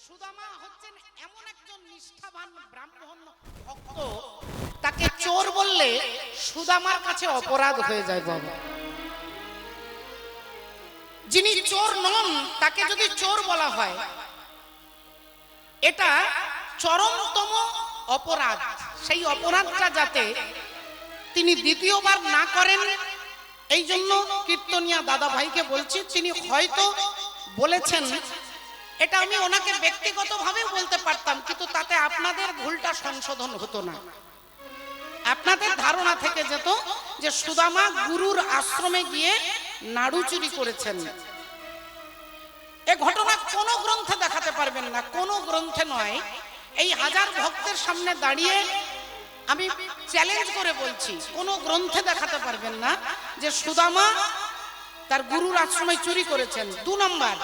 সুদামা হচ্ছেন এমন একজন নিষ্ঠাবান ব্রাহ্মণ ভক্ত, তাকে চোর বললে সুদামার কাছে অপরাধ হয়ে যায় বাবা। যিনি চোর নন তাকে যদি চোর বলা হয় এটা চরমতম অপরাধ। সেই অপরাধটা যাতে তিনি দ্বিতীয়বার না করেন, এই জন্য কীর্তনিয়া দাদা ভাইকে বলছি, তিনি হয়তো বলেছেন, এটা আমি ওনাকে ব্যক্তিগতভাবে বলতে পারতাম, কিন্তু তাতে আপনাদের ভুলটা সংশোধন হতো না। আপনাদের ধারণা থেকে যেত যে সুদামা গুরুর আশ্রমে গিয়ে নাড়ু চুরি করেছেন। এ ঘটনা কোনো গ্রন্থে দেখাতে পারবেন না, কোনো গ্রন্থে নয়। এই হাজার ভক্তের সামনে দাঁড়িয়ে আমি চ্যালেঞ্জ করে বলছি, কোনো গ্রন্থে দেখাতে পারবেন না যে সুদামা তার গুরুর আশ্রমে চুরি করেছেন। 2 নম্বর,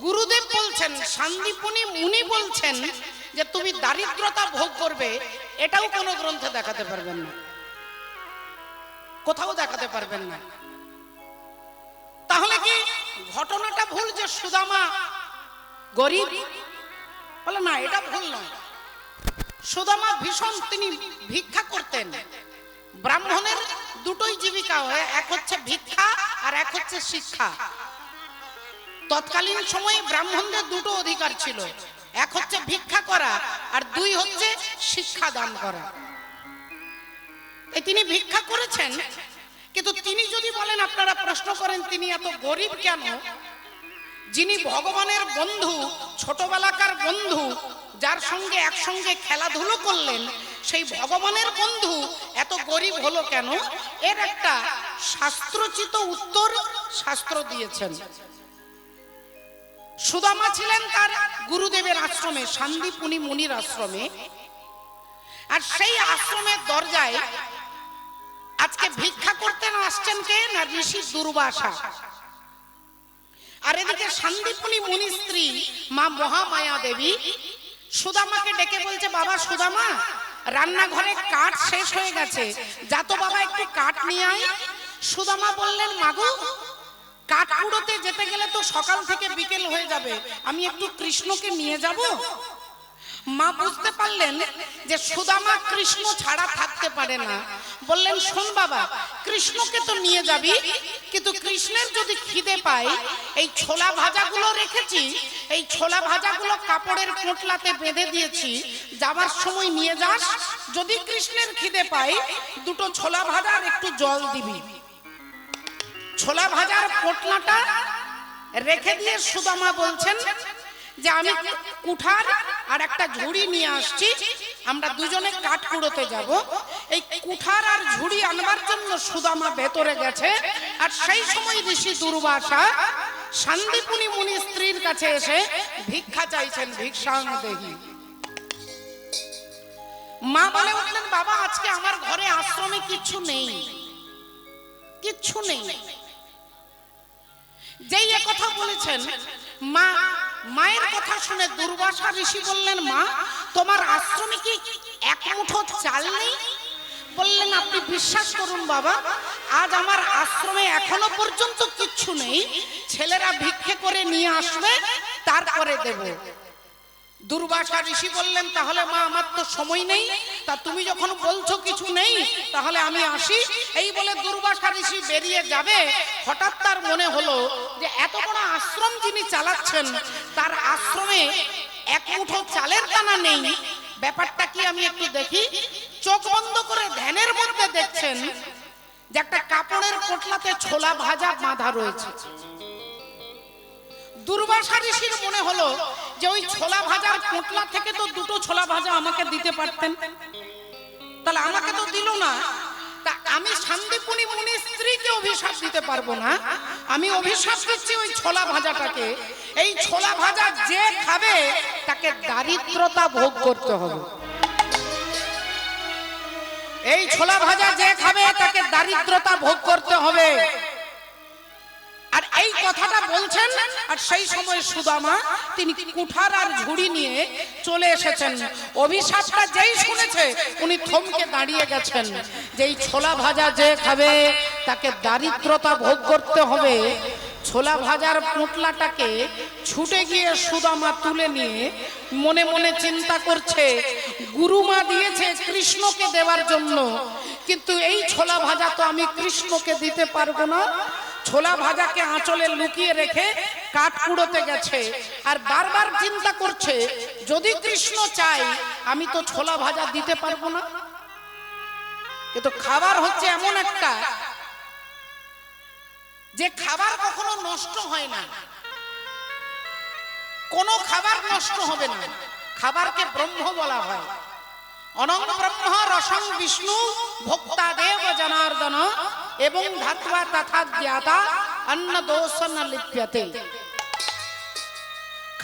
গুরুদেব বলছেন, শান্তিপুনি মুনি বলছেন যে তুমি দারিদ্রতা ভোগ করবে, এটাও কোনো গ্রন্থে দেখাতে পারবেন না, কোথাও দেখাতে পারবেন না। তাহলে কি ঘটনাটা ভুল যে সুদামা গরিব? বলে না, এটা ভুল নয়। সুদামা ভীষণ, তিনি ভিক্ষা করতেন। ব্রাহ্মণের দুটোই জীবিকা হয়, এক হচ্ছে ভিক্ষা আর এক হচ্ছে শিক্ষা। তৎকালীন সময়ে ব্রাহ্মণদের দুটো অধিকার ছিল, এক হচ্ছে ভিক্ষা করা আর 2 হচ্ছে শিক্ষা দান করা। তিনি ভিক্ষা করেছেন, কিন্তু তিনি যদি বলেন, আপনারা প্রশ্ন করেন তিনি এত গরিব কেন? যিনি ভগবানের বন্ধু, ছোটবেলাকার বন্ধু, যার সঙ্গে একসঙ্গে খেলাধুলো করলেন, সেই ভগবানের বন্ধু এত গরিব হলো কেন? এর একটা শাস্ত্রচিত উত্তর শাস্ত্র দিয়েছেন। সুদামা ছিলেন তার গুরুদেবের আশ্রমে, শান্তিপুনি মুনির আশ্রমে, আর সেই আশ্রমের দরজায় আজকে ভিক্ষা করতে আসছেন কে? না ঋষি দুর্বাসা। আর এদিকে শান্তিপুনি মুনি স্ত্রী মা মহামায়া দেবী সুদামাকে ডেকে বলছে, বাবা সুদামা, রান্নাঘরে কাঠ শেষ হয়ে গেছে, যা তো বাবা একটু কাঠ নিয়ে আয়। সুদামা বললেন, মাগো, কাঠ কুড়োতে যেতে গেলে তো সকাল থেকে বিকেল হয়ে যাবে, আমি একটু কৃষ্ণকে নিয়ে যাব। মা বুঝতে পারলেন যে সুদামা কৃষ্ণ ছাড়া থাকতে পারে না। বললেন, শোন বাবা, কৃষ্ণকে তো নিয়ে যাবি, কিন্তু কৃষ্ণের যদি খিদে পায়, এই ছোলা ভাজাগুলো রেখেছি, এই ছোলা ভাজাগুলো কাপড়ের পোটলাতে বেঁধে দিয়েছি, যাবার সময় নিয়ে যাস। যদি কৃষ্ণের খিদে পায়, 2টো ছোলা ভাজার একটু জল দিবি। ছোলা ভাজার পোটলাটা রেখে দিয়ে সুদামা বলছেন যে আমি কুঠার আর একটা ঝুড়ি নিয়ে আসছি, আমরা দুজনে কাঠ কুড়োতে যাব। এই কুঠার আর ঝুড়ি আনবার জন্য সুদামা ভেতরে গেছে, আর সেই সময় ঋষি দুর্বাসা শান্তিপুনি মুনি স্ত্রীর কাছে এসে ভিক্ষা চাইছেন, ভিক্ষাং দেহি। মা বলে উঠলেন, বাবা, আজকে আমার ঘরে আশ্রমে কিচ্ছু নেই, কিচ্ছু নেই। যেই কথা বলেছেন, মায়ের কথা শুনে দুর্বাসা ঋষি বললেন, মা, তোমার আশ্রমে কি 1 মুঠো চাল নেই? বললেন, আপনি বিশ্বাস করুন বাবা, আজ আমার আশ্রমে এখনো পর্যন্ত কিচ্ছু নেই, ছেলেরা ভিক্ষে করে নিয়ে আসবে, তারপরে দেব। দুর্বাসা ঋষি বললেন, তাহলে মা, আমার তো সময় নেই, তা তুমি যখন বলছো কিছু নেই, তাহলে আমি আসি। এই বলে দুর্বাসা ঋষি বেরিয়ে যাবে। হঠাৎ তার মনে হলো যে এত বড় আশ্রম যিনি চালাচ্ছেন, তার আশ্রমে 1 মুঠো চালের দানা নেই, ব্যাপারটা কি আমি একটু দেখি। চোখ বন্ধ করে ধ্যানের মধ্যে দেখছেন যে একটা কাপড়ের পোটলাতে ছোলা ভাজা বাঁধা রয়েছে। দুর্বাসা ঋষির মনে হলো যে ওই ছোলা ভাজার পোটলা থেকে তো 2টো ছোলা ভাজা আমাকে দিতে পারতেন, তাহলে আমাকে তো দিল না। তা আমি শান্তিপুনি মুনি স্ত্রীকে অভিশাপ দিতে পারবো না, আমি অভিশাপ দিচ্ছি ওই ছোলা ভাজাটাকে। এই ছোলা ভাজা যে খাবে তাকে দারিদ্রতা ভোগ করতে হবে। এই ছোলা ভাজা যে খাবে তাকে দারিদ্রতা ভোগ করতে হবে। আর এই কথাটা বলছেন, আর সেই সময় সুদামা তিনি কুঠার আর ঝুড়ি নিয়ে চলে এসেছেন। অভিশাপটা যেই শুনেছে, উনি থমকে দাঁড়িয়ে গেছেন যে এই ছোলা ভাজা যে খাবে তাকে দারিদ্রতা ভোগ করতে হবে। ছোলা ভাজার পোটলাটাকে ছুটে গিয়ে সুদামা তুলে নিয়ে মনে মনে চিন্তা করছে, গুরুমা দিয়েছে কৃষ্ণকে দেওয়ার জন্য, কিন্তু এই ছোলা ভাজা তো আমি কৃষ্ণকে দিতে পারবো না। ছোলা ভাজাকে আঁচলে লুকিয়ে রেখে কাঠ কুড়োতে গেছে, আর বারবার চিন্তা করছে, যদি কৃষ্ণ চাই আমি তো ছোলা ভাজা দিতে পারবো না। কিন্তু খাবার হচ্ছে এমন একটা, যে খাবার কখনো নষ্ট হয় না, কোনো খাবার নষ্ট হবে না। খাবারকে ব্রহ্ম বলা হয়। অনং ব্রহ্ম রসং বিষ্ণু ভোক্তা দেব জনার্দন এবং ধাত্বা তথা জ্ঞাতা অন্ন দোষ ন লিপ্যতে।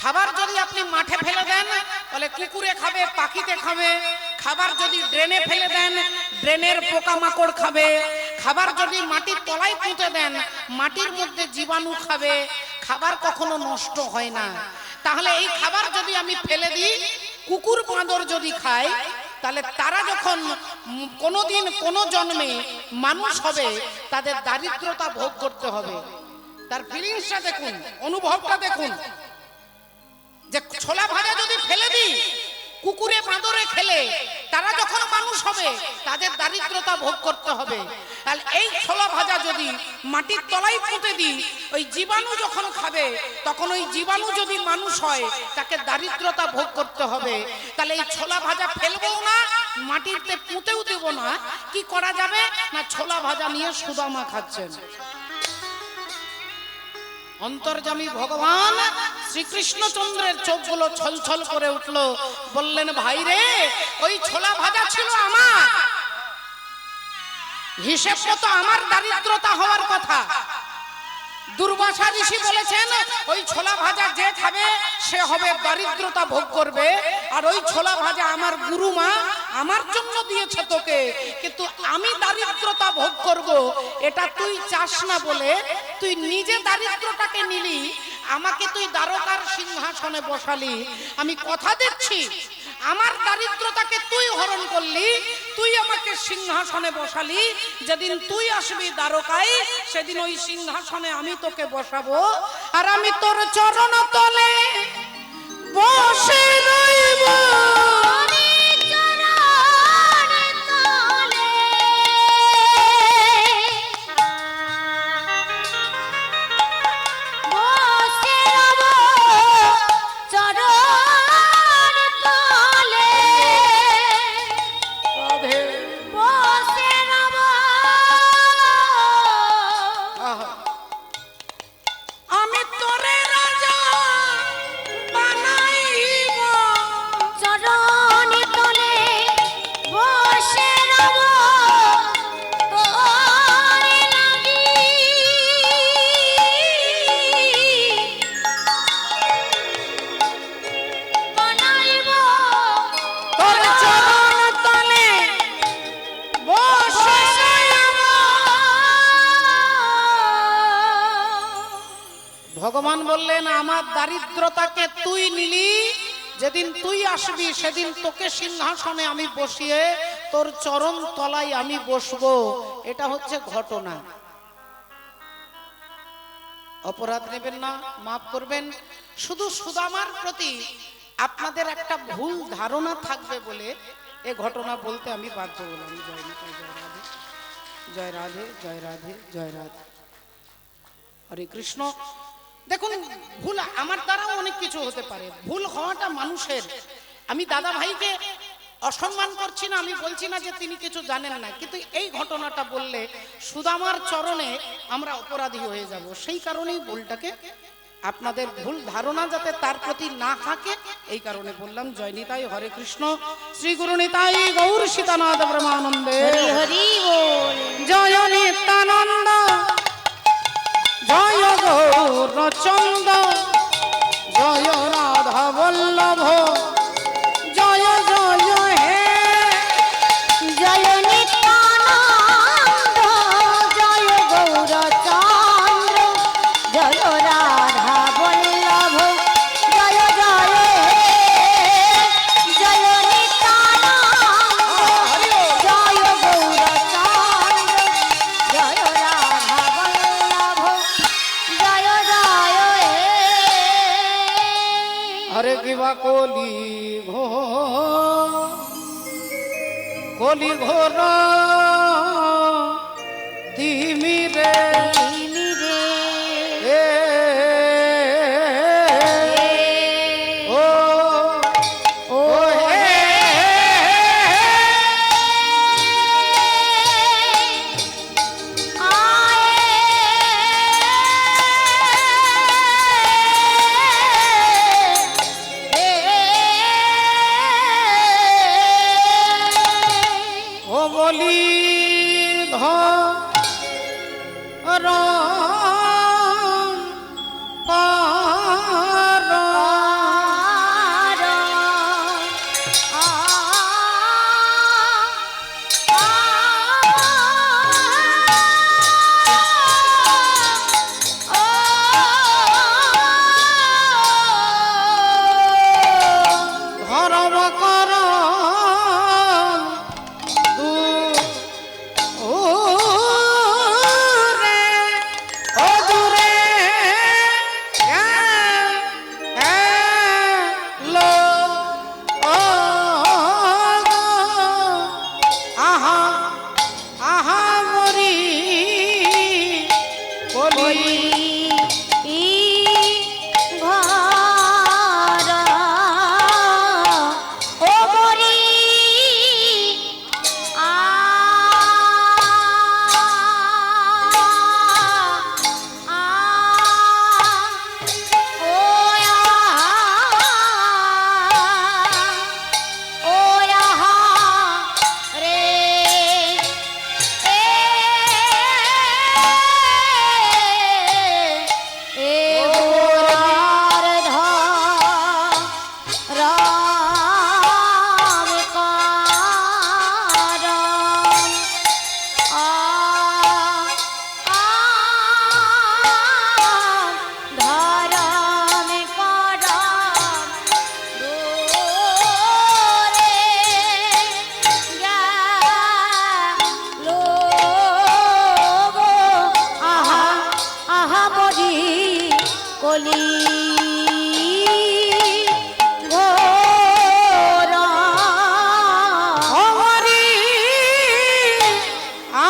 খাবার যদি আপনি মাঠে ফেলে দেন তাহলে কুকুরে খাবে, পাখিতে খাবে। খাবার যদি ড্রেনে ফেলে দেন, ড্রেনের পোকামাকড় খাবে। খাবার যদি মাটির তলায় পুঁতে দেন, মাটির মধ্যে জীবাণু খাবে। খাবার কখনো নষ্ট হয় না। তাহলে এই খাবার যদি আমি ফেলে দিই, কুকুর বাঁদর যদি খায়, তাহলে তারা যখন কোনোদিন কোনো জন্মে মানুষ হবে, তাদের দারিদ্রতা ভোগ করতে হবে। তার ফিলিংসটা দেখুন, অনুভবটা দেখুন, যে ছোলা ভাজা যদি ফেলে দিই, কুকুরে বাঁদরে খেলে তারা যখন মানুষ হবে, তাদের দারিদ্রতা ভোগ করতে হবে। তাহলে এই ছোলা ভাজা যদি মাটির তলায় পুঁতে দিই, ওই জীবাণু যখন খাবে, তখন ওই জীবাণু যদি মানুষ হয়, তাকে দারিদ্রতা ভোগ করতে হবে। তাহলে এই ছোলা ভাজা ফেলবো না, মাটিতে পুঁতেও দেব না। কি করা যাবে না, ছোলা ভাজা নিয়ে সুদামা খাচ্ছেন। অন্তর্যামী ভগবান শ্রীকৃষ্ণচন্দ্রের চোখগুলো ছলছল করে উঠল। বললেন, ভাই রে, ওই ছোলা ভাজা ছিল আমার, হিসেব মতো আমার দারিদ্রতা হওয়ার কথা। দুর্বাসা ঋষি বলেছেন, ওই ছোলা ভাজা যে খাবে সে হবে দারিদ্রতা ভোগ করবে। আর ওই ছোলা ভাজা আমার গুরুমা আমার জন্য দিয়েছে তোকে, কিন্তু আমি দারিদ্রতা ভোগ করব, এটা তুই চাস না বলে তুই নিজে দারিদ্রটাকে নিলি, আমাকে তুই দ্বারকার সিংহাসনে বসালি। আমি কথা দিচ্ছি, আমার দারিদ্রতাকে তুই হরণ করলি, তুই আমাকে সিংহাসনে বসালি। যেদিন তুই আসবি দ্বারকায়, সেদিন ওই সিংহাসনে আমি তোকে বসাবো, আর আমি তোর চরণ তলে বসে রইব। ভগবান বললেন, আমার দারিদ্রতাকে তুই নিলি, যেদিন তুই আসবি সেদিন তোকে সিংহাসনে আমি বসিয়ে তোর চরণ তলায় আমি বসবো। এটা হচ্ছে ঘটনা। অপরাধ নেবেন না, মাফ করবেন। শুধু সুদামার প্রতি আপনাদের একটা ভুল ধারণা থাকবে বলে এ ঘটনা বলতে আমি বাধ্য হলাম। জয় নিতাই, জয় রাধে, জয় রাধে, জয় রাধে, জয় রাধে, হরে কৃষ্ণ। দেখুন, ভুল আমার দ্বারাও অনেক কিছু হতে পারে, ভুল হওয়াটা মানুষের। আমি দাদা ভাইকে অসম্মান করছি না, আমি বলছি না যে তিনি কিছু জানেন না, কিন্তু এই ঘটনাটা বললে সুদামার চরণে আমরা অপরাধী হয়ে যাব। সেই কারণেই ভুলটাকে, আপনাদের ভুল ধারণা যাতে তার প্রতি না থাকে, এই কারণে বললাম। জয় নিতাই, হরে কৃষ্ণ। শ্রী গুরু নিতাই গৌর সীতানাথ ব্রহ্মানন্দে হরি বল। জয় নিত্যানন্দ, জয় গৌরচন্দ, জয় রাধা বল্লভ, জয় জয় হে। জয় নিত্যানন্দ, জয় গৌরচন্দ্র, জয় রাধা বল্লভ, জয় জয় হে। জয় নিত্যানন্দ, জয় গৌরচন্দ্র, জয় রাধা বল্লভ, জয় কলি ঘোর তিমিরে ও হে ও বলি ধর ধরম কর দূরে ও দূরে লো ও গো আহা আহা মরি বলি কলি হরি আ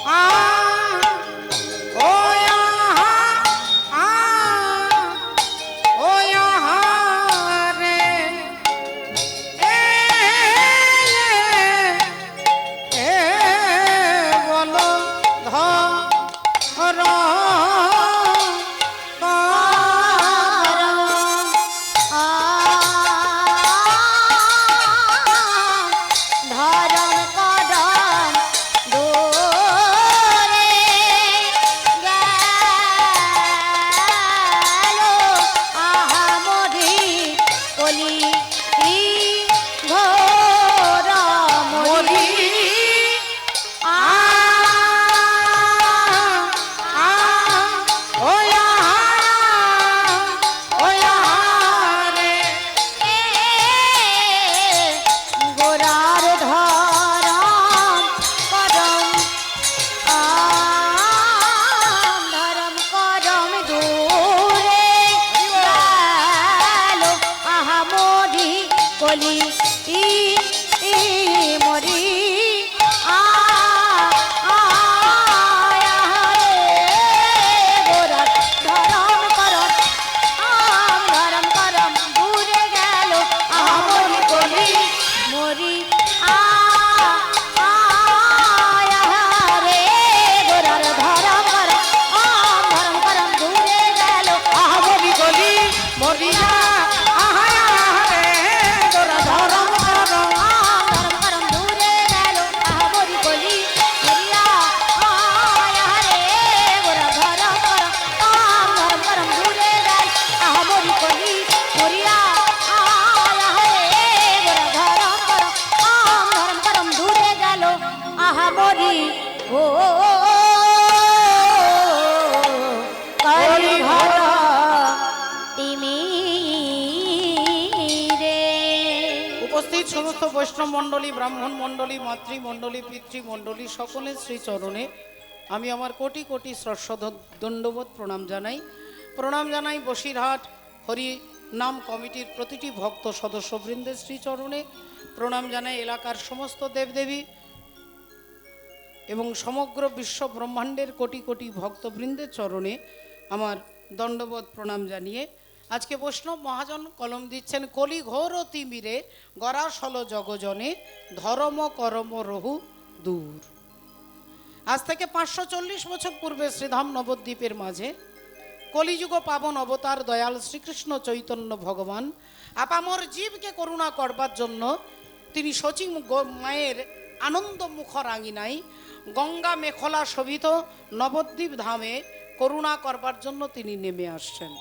আ ও আহা আ ও আহা রে এ বলো ধর ধরম কদম দূরে গেল আহা মরি কলি ঘোর মরি আ আ ও আহা ও আহা রে গোরার ধরম করম ধরম করম দূরে গেল আহা মরি কলি মরি গোরার ধরম করম ধরম করম দূরে গেল আহা মরি কলি মরি রে গোরার ধরম করম দূরে গেল আহা মরি গলি মরিয়া আহা রে তোরা ধরম করম ধরম করম দূরে গেল আহা মরি কলি মরিয়া রে গোরা ধরম করম দূরে গেল আহা মরি কলি মরিয়া রে গোরা ধরম করম দূরে গেল আহা মরি ও কলি ঘর তিমিরে উপস্থিত সমস্ত বৈষ্ণব মণ্ডলী, ব্রাহ্মণ মণ্ডলী, মাতৃমণ্ডলী, পিতৃমণ্ডলী সকলের শ্রীচরণে আমি আমার কোটি কোটি শ্রদ্ধা দণ্ডবোধ প্রণাম জানাই। প্রণাম জানাই বসিরহাট হরি নাম কমিটির প্রতিটি ভক্ত সদস্যবৃন্দের শ্রীচরণে। প্রণাম জানাই এলাকার সমস্ত দেবদেবী এবং সমগ্র বিশ্ব ব্রহ্মাণ্ডের কোটি কোটি ভক্তবৃন্দের চরণে আমার দণ্ডবোধ প্রণাম জানিয়ে আজকে বৈষ্ণব মহাজন কলম দিচ্ছেন, কলি ঘোর তিমিরে গরাসল জগজনে ধর্ম করম রহু দূর। আজ থেকে 540 বছর পূর্বে শ্রীধাম নবদ্বীপের মাঝে কলিযুগ পাবন অবতার দয়াল শ্রীকৃষ্ণ চৈতন্য ভগবান আপামর জীবকে করুণা করবার জন্য তিনি শচী মায়ের আনন্দ মুখর আঙিনায় গঙ্গা মেখলা শোভিত নবদ্বীপ ধামে করুণা করবার জন্য তিনি নেমে আসছেন।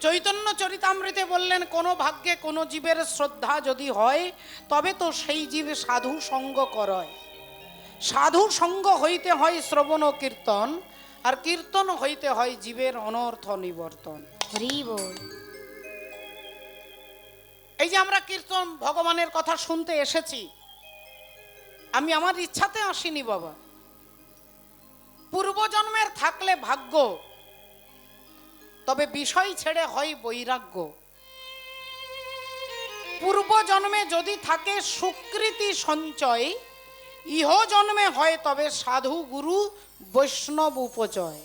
চৈতন্য চরিতামৃতে বললেন, কোনো ভাগ্যে কোনো জীবের শ্রদ্ধা যদি হয় তবে তো সেই জীব সাধু সঙ্গ করয়। সাধু সঙ্গ হইতে হয় শ্রবণ ও কীর্তন, আর কীর্তন হইতে হয় জীবের অনর্থ নিবর্তন। হরি বল। এই যে আমরা কীর্তন ভগবানের কথা শুনতে এসেছি, আমি আমার ইচ্ছাতে আসিনি বাবা। পূর্বজন্মের থাকলে ভাগ্য, তবে বিষয় ছেড়ে হয় বৈরাগ্য। পূর্বজন্মে যদি থাকে সুকৃতি সঞ্চয়, ইহ জন্মে হয় তবে সাধু গুরু বৈষ্ণব উপচয়।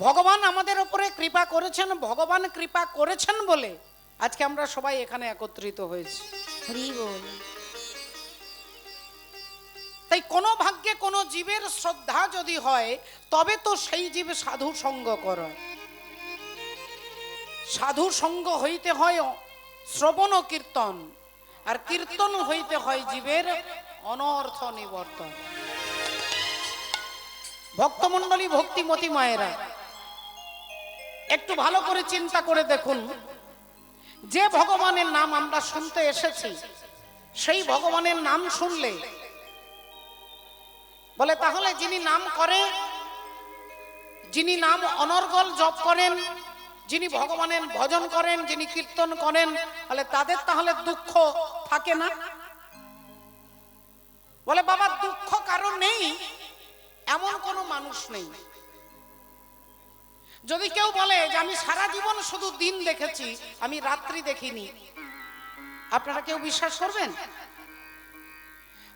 ভগবান আমাদের উপরে কৃপা করেছেন, ভগবান কৃপা করেছেন বলে আজকে আমরা সবাই এখানে একত্রিত হয়েছি। হরি বল। তাই কোনো ভাগ্যে কোনো জীবের শ্রদ্ধা যদি হয় তবে তো সেই জীব সাধু সঙ্গ করে। সাধু সঙ্গ হইতে হয় শ্রবণ ও কীর্তন, আর কীর্তন হইতে হয় জীবের অনর্থ নিবর্তন। ভক্তমণ্ডলী, ভক্তিমতী মায়েরা, একটু ভালো করে চিন্তা করে দেখুন, যে ভগবানের নাম আমরা শুনতে এসেছি সেই ভগবানের নাম শুনলে বলে তাহলে যিনি নাম করে, যিনি নাম অনর্গল জপ করেন, যিনি ভগবানের ভজন করেন, যিনি কীর্তন করেন, বলে তাদের তাহলে দুঃখ থাকে না? বলে বাবা, দুঃখ কারো নেই এমন কোনো মানুষ নেই। যদি কেউ বলে যে আমি সারা জীবন শুধু দিন দেখেছি, আমি রাত্রি দেখিনি, আপনারা কেউ বিশ্বাস করবেন?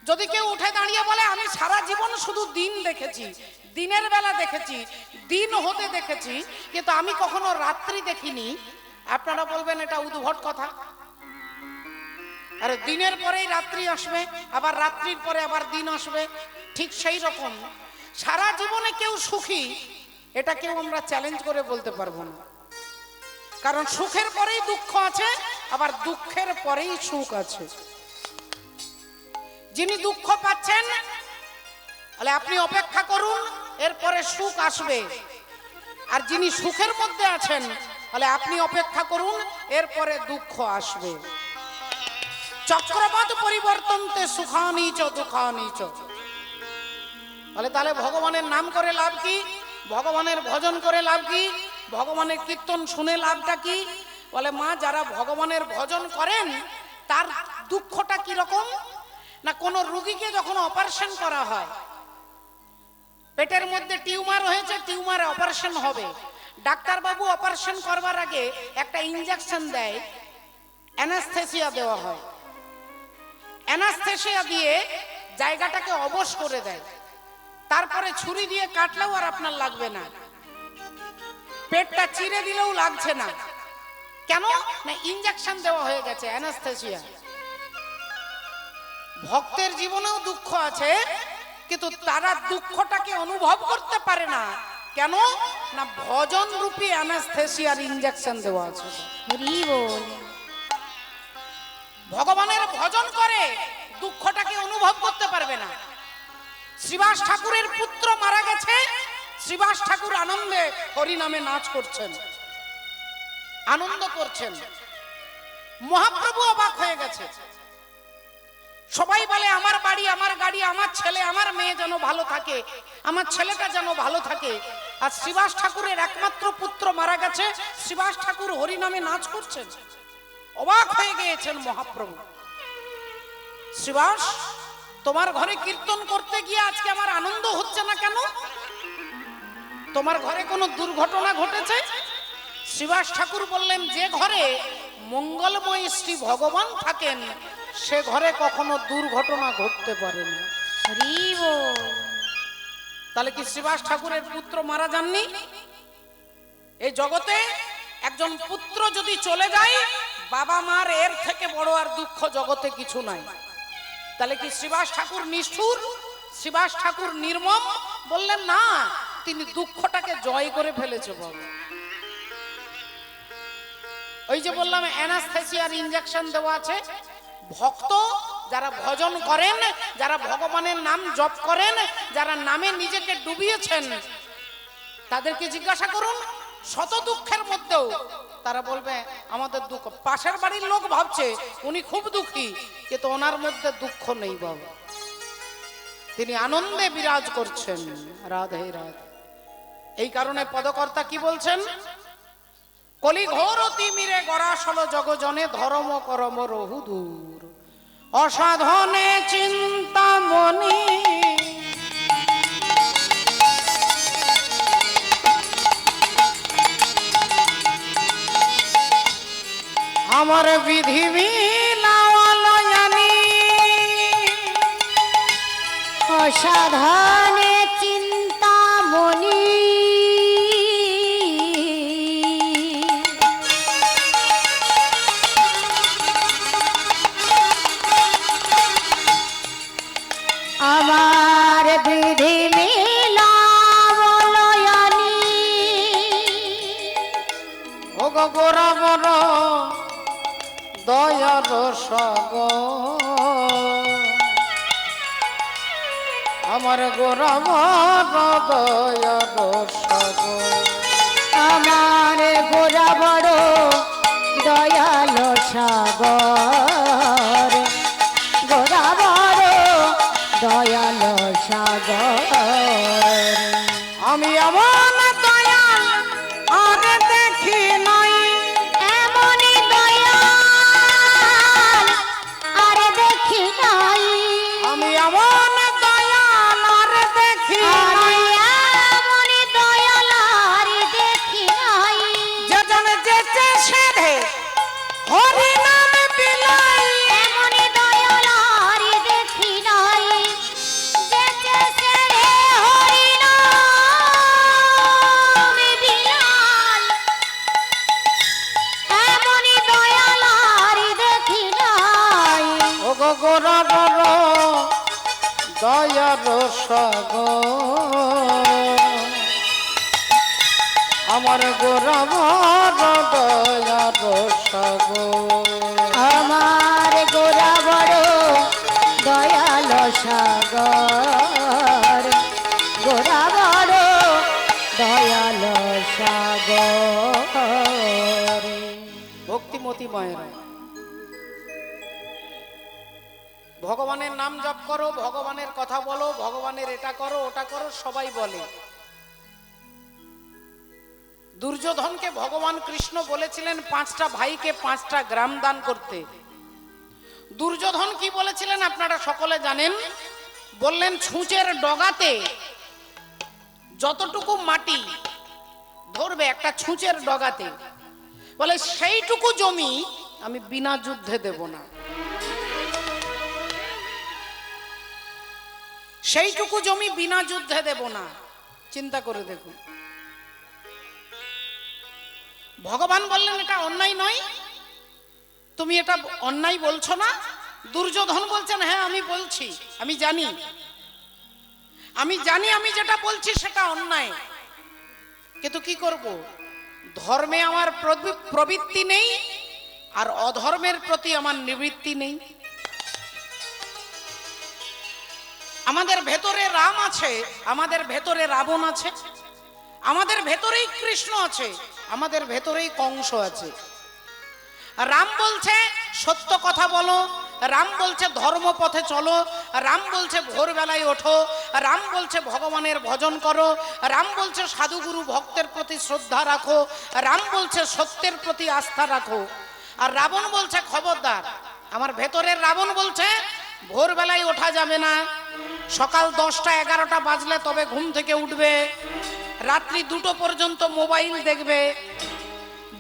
যদি কেউ উঠে দাঁড়িয়ে বলে আমি সারা জীবন শুধু দিন দেখেছি, দিনের বেলা দেখেছি, দিন হতে দেখেছি, কিন্তু আমি কখনো রাত্রি দেখিনি, আপনারা বলবেন এটা উদ্ভট কথা। আরে দিনের পরেই রাত্রি আসবে, আবার রাত্রির পরে আবার দিন আসবে। ঠিক সেই রকম সারা জীবনে কেউ সুখী, এটা কেউ আমরা চ্যালেঞ্জ করে বলতে পারবো না। কারণ সুখের পরেই দুঃখ আছে, আবার দুঃখের পরেই সুখ আছে। যিনি দুঃখ পাচ্ছেন তাহলে আপনি অপেক্ষা করুন, এরপরে সুখ আসবে। আর যিনি সুখের মধ্যে আছেন তাহলে আপনি অপেক্ষা করুন, এরপরে দুঃখ আসবে। চক্রবাদ পরিবর্তনতে সুখানিচ দুঃখানিচ। তাহলে ভগবানের নাম করে লাভ কি? ভগবানের ভজন করে লাভ কি? ভগবানের কীর্তন শুনে লাভটা কি? বলে মা, যারা ভগবানের ভজন করেন তার দুঃখটা কি রকম না, কোন রোগীকে যখন অপারেশন করা হয়, পেটের মধ্যে টিউমার হয়েছে, টিউমার অপারেশন হবে, ডাক্তার বাবু অপারেশন করবার আগে একটা ইনজেকশন দেয়, অ্যানাস্থেসিয়া দেওয়া হয়। অ্যানাস্থেসিয়া দিয়ে জায়গাটাকে অবশ করে দেয়, তারপরে ছুরি দিয়ে কাটলেও আর আপনার লাগবে না, পেটটা চিরে দিলেও লাগছে না। কেন না, ইনজেকশন দেওয়া হয়ে গেছে, অ্যানাস্থেসিয়া। ভক্তের জীবনেও দুঃখ আছে, কিন্তু তারা দুঃখটাকে অনুভব করতে পারে না। কেন না, ভজন রূপী অ্যানাস্থেসিয়ার ইনজেকশন দেওয়া আছে। হরি বল। ভগবানের ভজন করে দুঃখটাকে অনুভব করতে পারবে না। শ্রীবাস ঠাকুরের পুত্র মারা গেছে, শ্রীবাস ঠাকুর আনন্দে হরি নামে নাচ করছেন, আনন্দ করছেন। মহাপ্রভু অবাক হয়ে গেছে। সবাই বলে আমার বাড়ি, আমার গাড়ি, আমার ছেলে, আমার মেয়ে যেন ভালো থাকে, আমার ছেলেটা যেন ভালো থাকে। আর শ্রীবাস ঠাকুরের একমাত্র পুত্র মারা গেছে, শ্রীবাস ঠাকুর হরি নামে নাচ করছেন। অবাক হয়ে গিয়েছেন মহাপ্রভু। শ্রীবাস, তোমার ঘরে কীর্তন করতে গিয়ে আজকে আমার আনন্দ হচ্ছে না কেন? তোমার ঘরে কোনো দুর্ঘটনা ঘটেছে? শ্রীবাস ঠাকুর বললেন, যে ঘরে মঙ্গলময় শ্রী ভগবান থাকেন সে ঘরে কখনো দুর্ঘটনা ঘটতে পারে না। হরি বল। তাহলে কি শ্রীবাস ঠাকুরের পুত্র মারা যাননি? এই জগতে একজন পুত্র যদি চলে যায়, বাবা মার এর থেকে বড় আর দুঃখ জগতে কিছু নাই। তাহলে কি শ্রীবাস ঠাকুর নিষ্ঠুর, শ্রীবাস ঠাকুর নির্মম? বললেন না, তিনি দুঃখটাকে জয় করে ফেলেছে বাবা। ওই যে বললাম অ্যানাস্থেসিয়ার ইনজেকশন দেওয়া আছে। ভক্ত যারা ভজন করেন, যারা ভগবানের নাম জপ করেন, যারা নামে নিজেকে ডুবিয়েছেন, তাদেরকে জিজ্ঞাসা করুন, শত দুঃখের মধ্যেও তারা বলবে আমাদের দুঃখ। পাশের বাড়ির লোক ভাবছে উনি খুব দুঃখী, কিন্তু ওনার মধ্যে দুঃখ নেই বাবা, তিনি আনন্দে বিরাজ করছেন। রাধে রাধে। এই কারণে পদকর্তা কি বলছেন? কলি ঘোর তিমিরে গরাসল জগজনে ধর্ম করম রহুদূর অসাধনে চিন্তামণি আমার বিধি জানি অসাধনে চিন্তামণি আমার বিধি মিলাবলয়ানি ও গোরা বড় দয়ার সাগর আমার গোরা বড় দয়ার সাগর আমার গোরা বড় দয়াল সাগর গোরা বড় দয়াল সাগর আমি এমন দয়াল আর দেখি নাই এমনই দয়াল আর দেখি নাই আমি এমন দয়াল আর দেখি নাই এমনই দয়াল আর দেখি নাই যেজন যেচে সেধে হরি নাম বিলাই এমনই দয়াল আর দেখি নাই যেচে সেরে হরি নাম বিলাল এমনই দয়াল আর দেখি নাই ও গোরা বড় দয়ার সাগর আমার গোরা বড় দয়ার সাগর আমার গোরা বড় দয়াল সাগর গোরা বড় দয়াল সাগর ভক্তিমতী মায়েরা, ভগবানের নাম জপ করো, ভগবানের কথা বলো, ভগবানের এটা করো ওটা করো, সবাই বলে। দুর্যোধনকে ভগবান কৃষ্ণ বলেছিলেন 5টা ভাইকে 5টা গ্রাম দান করতে। দুর্যোধন কি বলেছিলেন আপনারা সকলে জানেন। বললেন ছুঁচের ডগাতে যতটুকু মাটি ধরবে একটা ছুঁচের ডগাতে, বলে সেইটুকু জমি আমি বিনা যুদ্ধে দেব না, সেইটুকু জমি বিনা যুদ্ধে দেব না। চিন্তা করে দেখুন, ভগবান বললেন এটা অন্যায় নয়, তুমি এটা অন্যায় বলছো না। দুর্যোধন বলছেন হ্যাঁ আমি বলছি, আমি জানি আমি যেটা বলছি সেটা অন্যায়, কিন্তু কি করব, ধর্মে আমার প্রবৃত্তি নেই আর অধর্মের প্রতি আমার নিবৃত্তি নেই। আমাদের ভেতরে রাম আছে, আমাদের ভেতরে রাবণ আছে, আমাদের ভেতরেই কৃষ্ণ আছে, আমাদের ভেতরেই কংস আছে। রাম বলছে সত্য কথা বলো, রাম বলছে ধর্ম পথে চলো, রাম বলছে ভোরবেলায় ওঠো, রাম বলছে ভগবানের ভজন করো, রাম বলছে সাধুগুরু ভক্তের প্রতি শ্রদ্ধা রাখো, রাম বলছে সত্যের প্রতি আস্থা রাখো। আর রাবণ বলছে খবরদার, আমার ভেতরের রাবণ বলছে ভোরবেলায় ওঠা যাবে না, সকাল 10টা 11টা বাজলে তবে ঘুম থেকে উঠবে, রাত্রি 2টো পর্যন্ত মোবাইল দেখবে,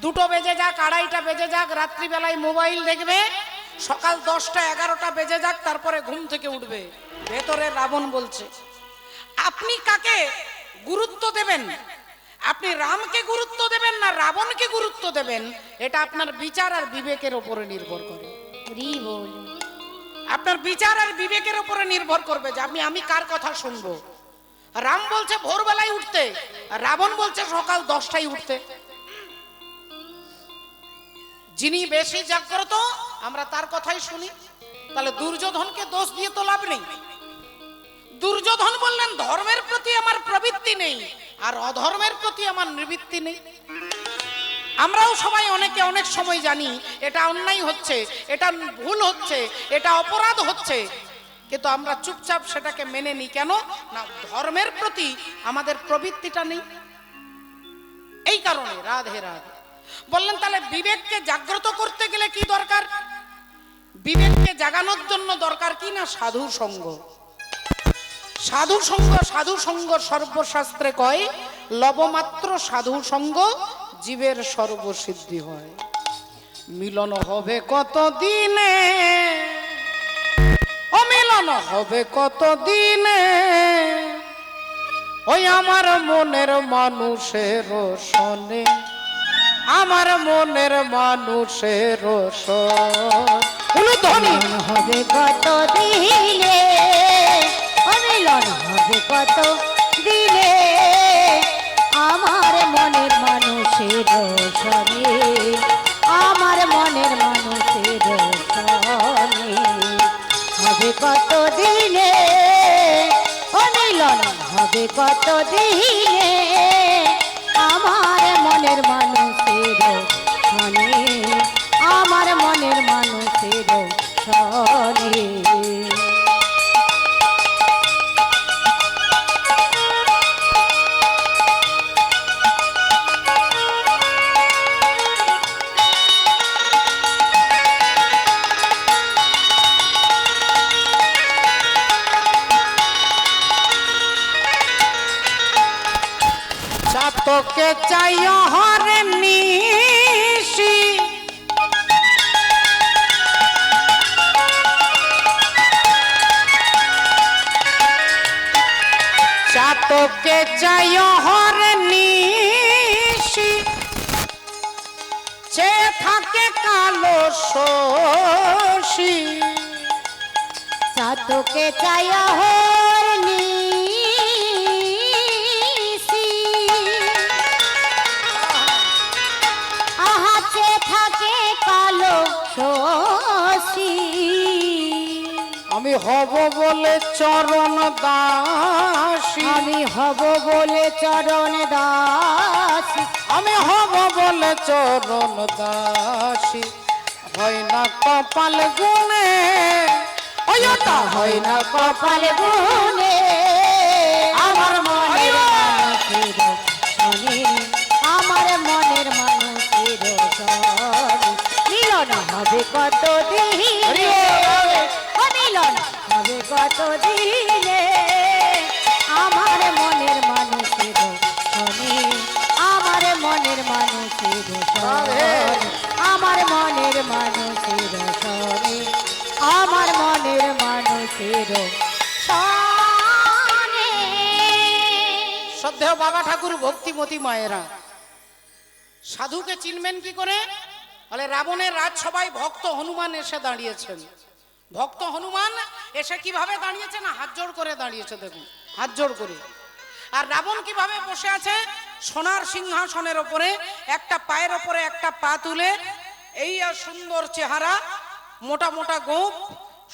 2টো বেজে যাক, 2:30টা বেজে যাক, রাত্রিবেলায় মোবাইল দেখবে, সকাল 10টা 11টা বেজে যাক, তারপরে ঘুম থেকে উঠবে। ভেতরে রাবণ বলছে, আপনি কাকে গুরুত্ব দেবেন? আপনি রামকে গুরুত্ব দেবেন না রাবণকে গুরুত্ব দেবেন, এটা আপনার বিচার আর বিবেকের উপরে নির্ভর করে। হরি বল। আপনার বিচার আর বিবেকের উপরে নির্ভর করবে যে আমি কার কথা শুনবো। রাম বলছে ভোরবেলায় উঠতে, রাবণ বলছে সকাল 10টায় উঠতে। যিনি বেশি জাগ্রত আমরা তার কথাই শুনি। তাহলে দুর্যোধনকে দোষ দিয়ে তো লাভ নেই। দুর্যোধন বললেন ধর্মের প্রতি আমার প্রবৃত্তি নেই, আর অধর্মের প্রতি আমার নিবৃত্তি নেই। আমরাও সবাই অনেকে অনেক সময় জানি এটা অন্যায় হচ্ছে, এটা ভুল হচ্ছে, এটা অপরাধ হচ্ছে, কিন্তু আমরা চুপচাপ সেটাকে মেনে নিই। কেন না? ধর্মের প্রতি আমাদের প্রবৃত্তিটা নেই। এই কারণে রাধে রাধে বললেন। তাহলে বিবেককে জাগ্রত করতে গেলে কি দরকার? বিবেককে জাগানোর জন্য দরকার কি না? সাধু সঙ্গ। সাধু সঙ্গ, সাধু সঙ্গ সর্বশাস্ত্রে কয় লবমাত্র সাধু সঙ্গ জীবের সর্বসিদ্ধি হয়। মিলন হবে কত দিনে, ও মিলন হবে কত দিনে, ওই আমার মনের মানুষের শোনে, আমার মনের মানুষের মিলন হবে কত দিনে, ও মিলন হবে কত দিনে, আমার মনের মানুষের সনে, আমার মনের মানুষের সনে হবে কত দিনে, ও মিলন হবে কত দিনে, আমার মনের মানুষের সনে, আমার মনের মানুষের সনে। তোকে চাই হরে নিশি, তোকে চাই হরে নিশি, চে থাকে কালো শশী, তোকে চাই হরনি আমি হব বলে চরণ দাসী, আমি হব বলে চরণ দাসী, আমি হব বলে চরণ দাসী, হয় না কপাল গুনে, ওটা হয় না কপাল গুনে, আমার মনের মানুষের শনি, আমার মনের মানুষের শনি, মিলন হবে কত দিনে, মিলন হবে কত দিনে, আমার মনের মানুষের শনি, আমার মনের মানুষের শনি, আমার মনের মানুষের শনি, আমার মনের মানুষের শনি। শ্রদ্ধেয় বাবা ঠাকুর ভক্তিমতী মায়েরা, সাধুকে চিনবেন কি করে? বলে রাবণের রাজসভায় ভক্ত হনুমান এসে দাঁড়িয়েছেন। ভক্ত হনুমান এসে কিভাবে দাঁড়িয়েছে না, হাত জোড় করে দাঁড়িয়েছে, দেখুন হাত জোড় করে। আর রাবণ কিভাবে বসে আছে? সোনার সিংহাসনের ওপরে, একটা পায়ের ওপরে একটা পা তুলে, এই সুন্দর চেহারা, মোটা মোটা গোঁফ,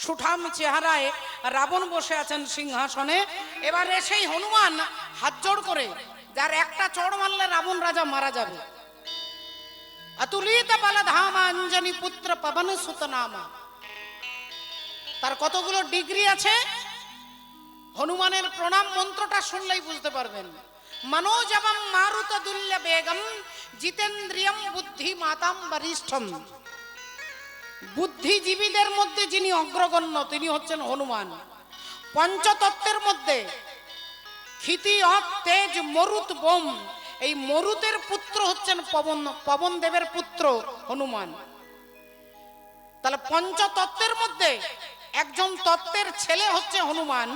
সুঠাম চেহারায় রাবণ বসে আছেন সিংহাসনে। এবারে সেই হনুমান হাত জোড় করে, যার একটা চড় মারলে রাবণ রাজা মারা যাবে। অতুলিত বলধাম অঞ্জনি পুত্র পবন সুত নামা, তার কতগুলো ডিগ্রি আছে। হনুমানের প্রণাম মন্ত্রটা শুনলেই বুঝতে পারবেন। মনোজবম মারুত দুল্য বেগম জিতেন্দ্রিয়ম বুদ্ধি মাতাম বরিষ্ঠম, বুদ্ধিজীবীদের মধ্যে যিনি অগ্রগণ্য তিনি হচ্ছেন হনুমান। পঞ্চতত্ত্বের মধ্যে ক্ষিতি অত তেজ মরুত বোম, এই মরুতের পুত্র হচ্ছেন পবন, পবন দেবের পুত্র হনুমান। তাহলে পঞ্চতত্ত্বের মধ্যে একজন তত্ত্বের ছেলে হচ্ছে হনুমান।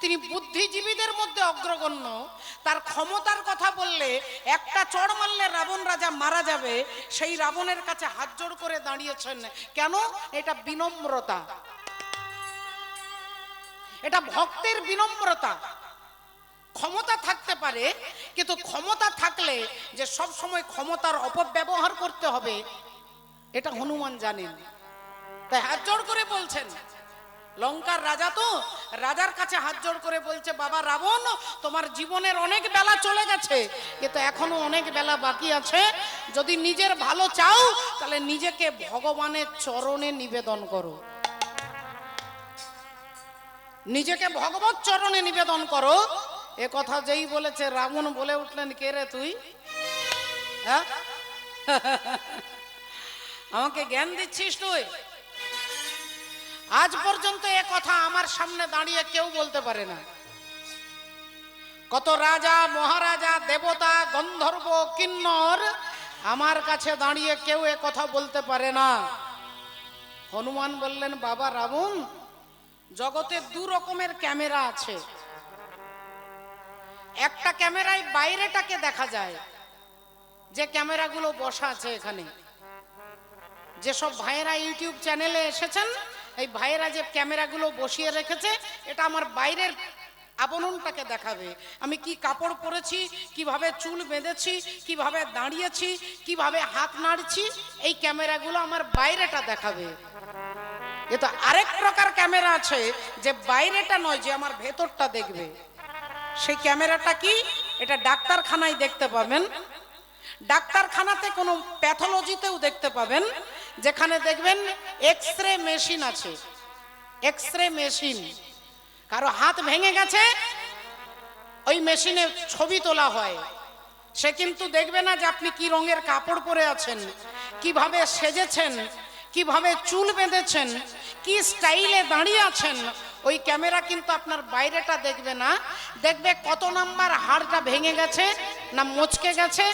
তিনি বুদ্ধিজীবীদের মধ্যে অগ্রগণ্য। তার ক্ষমতার কথা বললে একটা চড় মারলে রাবণ রাজা মারা যাবে, সেই রাবণের কাছে হাত জোড় করে দাঁড়িয়েছেন। কেন? এটা বিনম্রতা, এটা ভক্তের বিনম্রতা। ক্ষমতা থাকতে পারে, কিন্তু ক্ষমতা থাকলে যে সব সময় ক্ষমতার অপব্যবহার করতে হবে এটা হনুমান জানেন। তাই হাত জোড় করে বলছেন, লঙ্কার রাজা তো, রাজার কাছে হাত জোড় করে বলছে, বাবা রাবণ, তোমার জীবনের অনেক বেলা চলে গেছে, কিন্তু এখনো অনেক বেলা বাকি আছে। যদি নিজের ভালো চাও তাহলে নিজেকে ভগবানের চরণে নিবেদন করো, নিজেকে ভগবত চরণে নিবেদন করো। এ কথা যেই বলেছে রাবণ বলে উঠলেন, কে রে তুই? হ্যাঁ, আমাকে জ্ঞান দিচ্ছিস তুই? আজ পর্যন্ত এ কথা আমার সামনে দাঁড়িয়ে কেউ বলতে পারে না। কত রাজা মহারাজা দেবতা গন্ধর্ব কিন্নর আমার কাছে দাঁড়িয়ে কেউ এ কথা বলতে পারে না। হনুমান বললেন, বাবা রাবণ, জগতে দু রকমের ক্যামেরা আছে। একটা ক্যামেরায় বাইরেটাকে দেখা যায়, যে ক্যামেরাগুলো বসা আছে এখানে। যেসব ভাইয়েরা ইউটিউব চ্যানেলে এসেছেন, এই ভাইয়েরা যে ক্যামেরাগুলো বসিয়ে রেখেছে, এটা আমার বাইরের আবরণটাকে দেখাবে। আমি কি কাপড় পরেছি, কিভাবে চুল বেঁধেছি, কিভাবে দাঁড়িয়েছি, কিভাবে হাত নাড়ছি, এই ক্যামেরাগুলো আমার বাইরেটা দেখাবে। কিন্তু আরেক প্রকার ক্যামেরা আছে যে বাইরেটা নয়, যে আমার ভেতরটা দেখবে। সেই ক্যামেরাটা কি? এটা ডাক্তারখানায় দেখতে পাবেন, ডাক্তারখানাতে কোনো প্যাথোলজিতেও দেখতে পাবেন, যেখানে দেখবেন এক্স রে মেশিন আছে। এক্স রে মেশিন, কারো হাত ভেঙে গেছে, ওই মেশিনে ছবি তোলা হয়। সে কিন্তু দেখবে না যে আপনি কি রঙের কাপড় পরে আছেন, কিভাবে সেজেছেন, কিভাবে চুল বেঁধেছেন, কি স্টাইলে দাঁড়িয়ে আছেন। ওই ক্যামেরা কিন্তু আপনার বাইরেটা দেখবে না, দেখবে কত নাম্বার হাড়টা ভেঙে গেছে না মচকে গেছে,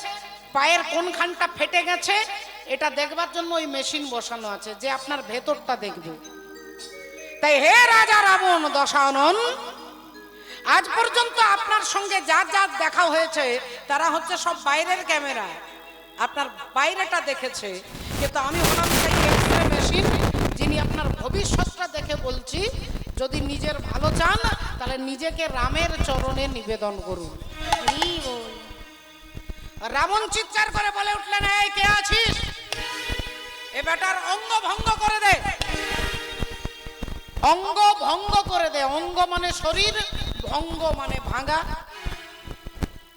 পায়ের কোনখানটা ফেটে গেছে। এটা দেখবার জন্য ওই মেশিন বসানো আছে, যে আপনার ভেতরটা দেখবে। তাই হে রাজা রাবণ দশানন, আজ পর্যন্ত আপনার সঙ্গে যার যার দেখা হয়েছে তারা হচ্ছে সব বাইরের ক্যামেরা, আপনার বাইরেটা দেখেছে। কিন্তু আমি হলাম সেই এক্স-রে মেশিন, যিনি আপনার ভবিষ্যৎটা দেখে বলছি। যদি নিজের ভালো চান তাহলে নিজেকে রামের চরণে নিবেদন করুন। রাবণ চিৎকার করে বলে উঠলেন, এই কে আছিস? এ বেটার অঙ্গ ভঙ্গ করে দে, অঙ্গ ভঙ্গ করে দে। অঙ্গ মানে শরীর, ভঙ্গ মানে ভাঙা।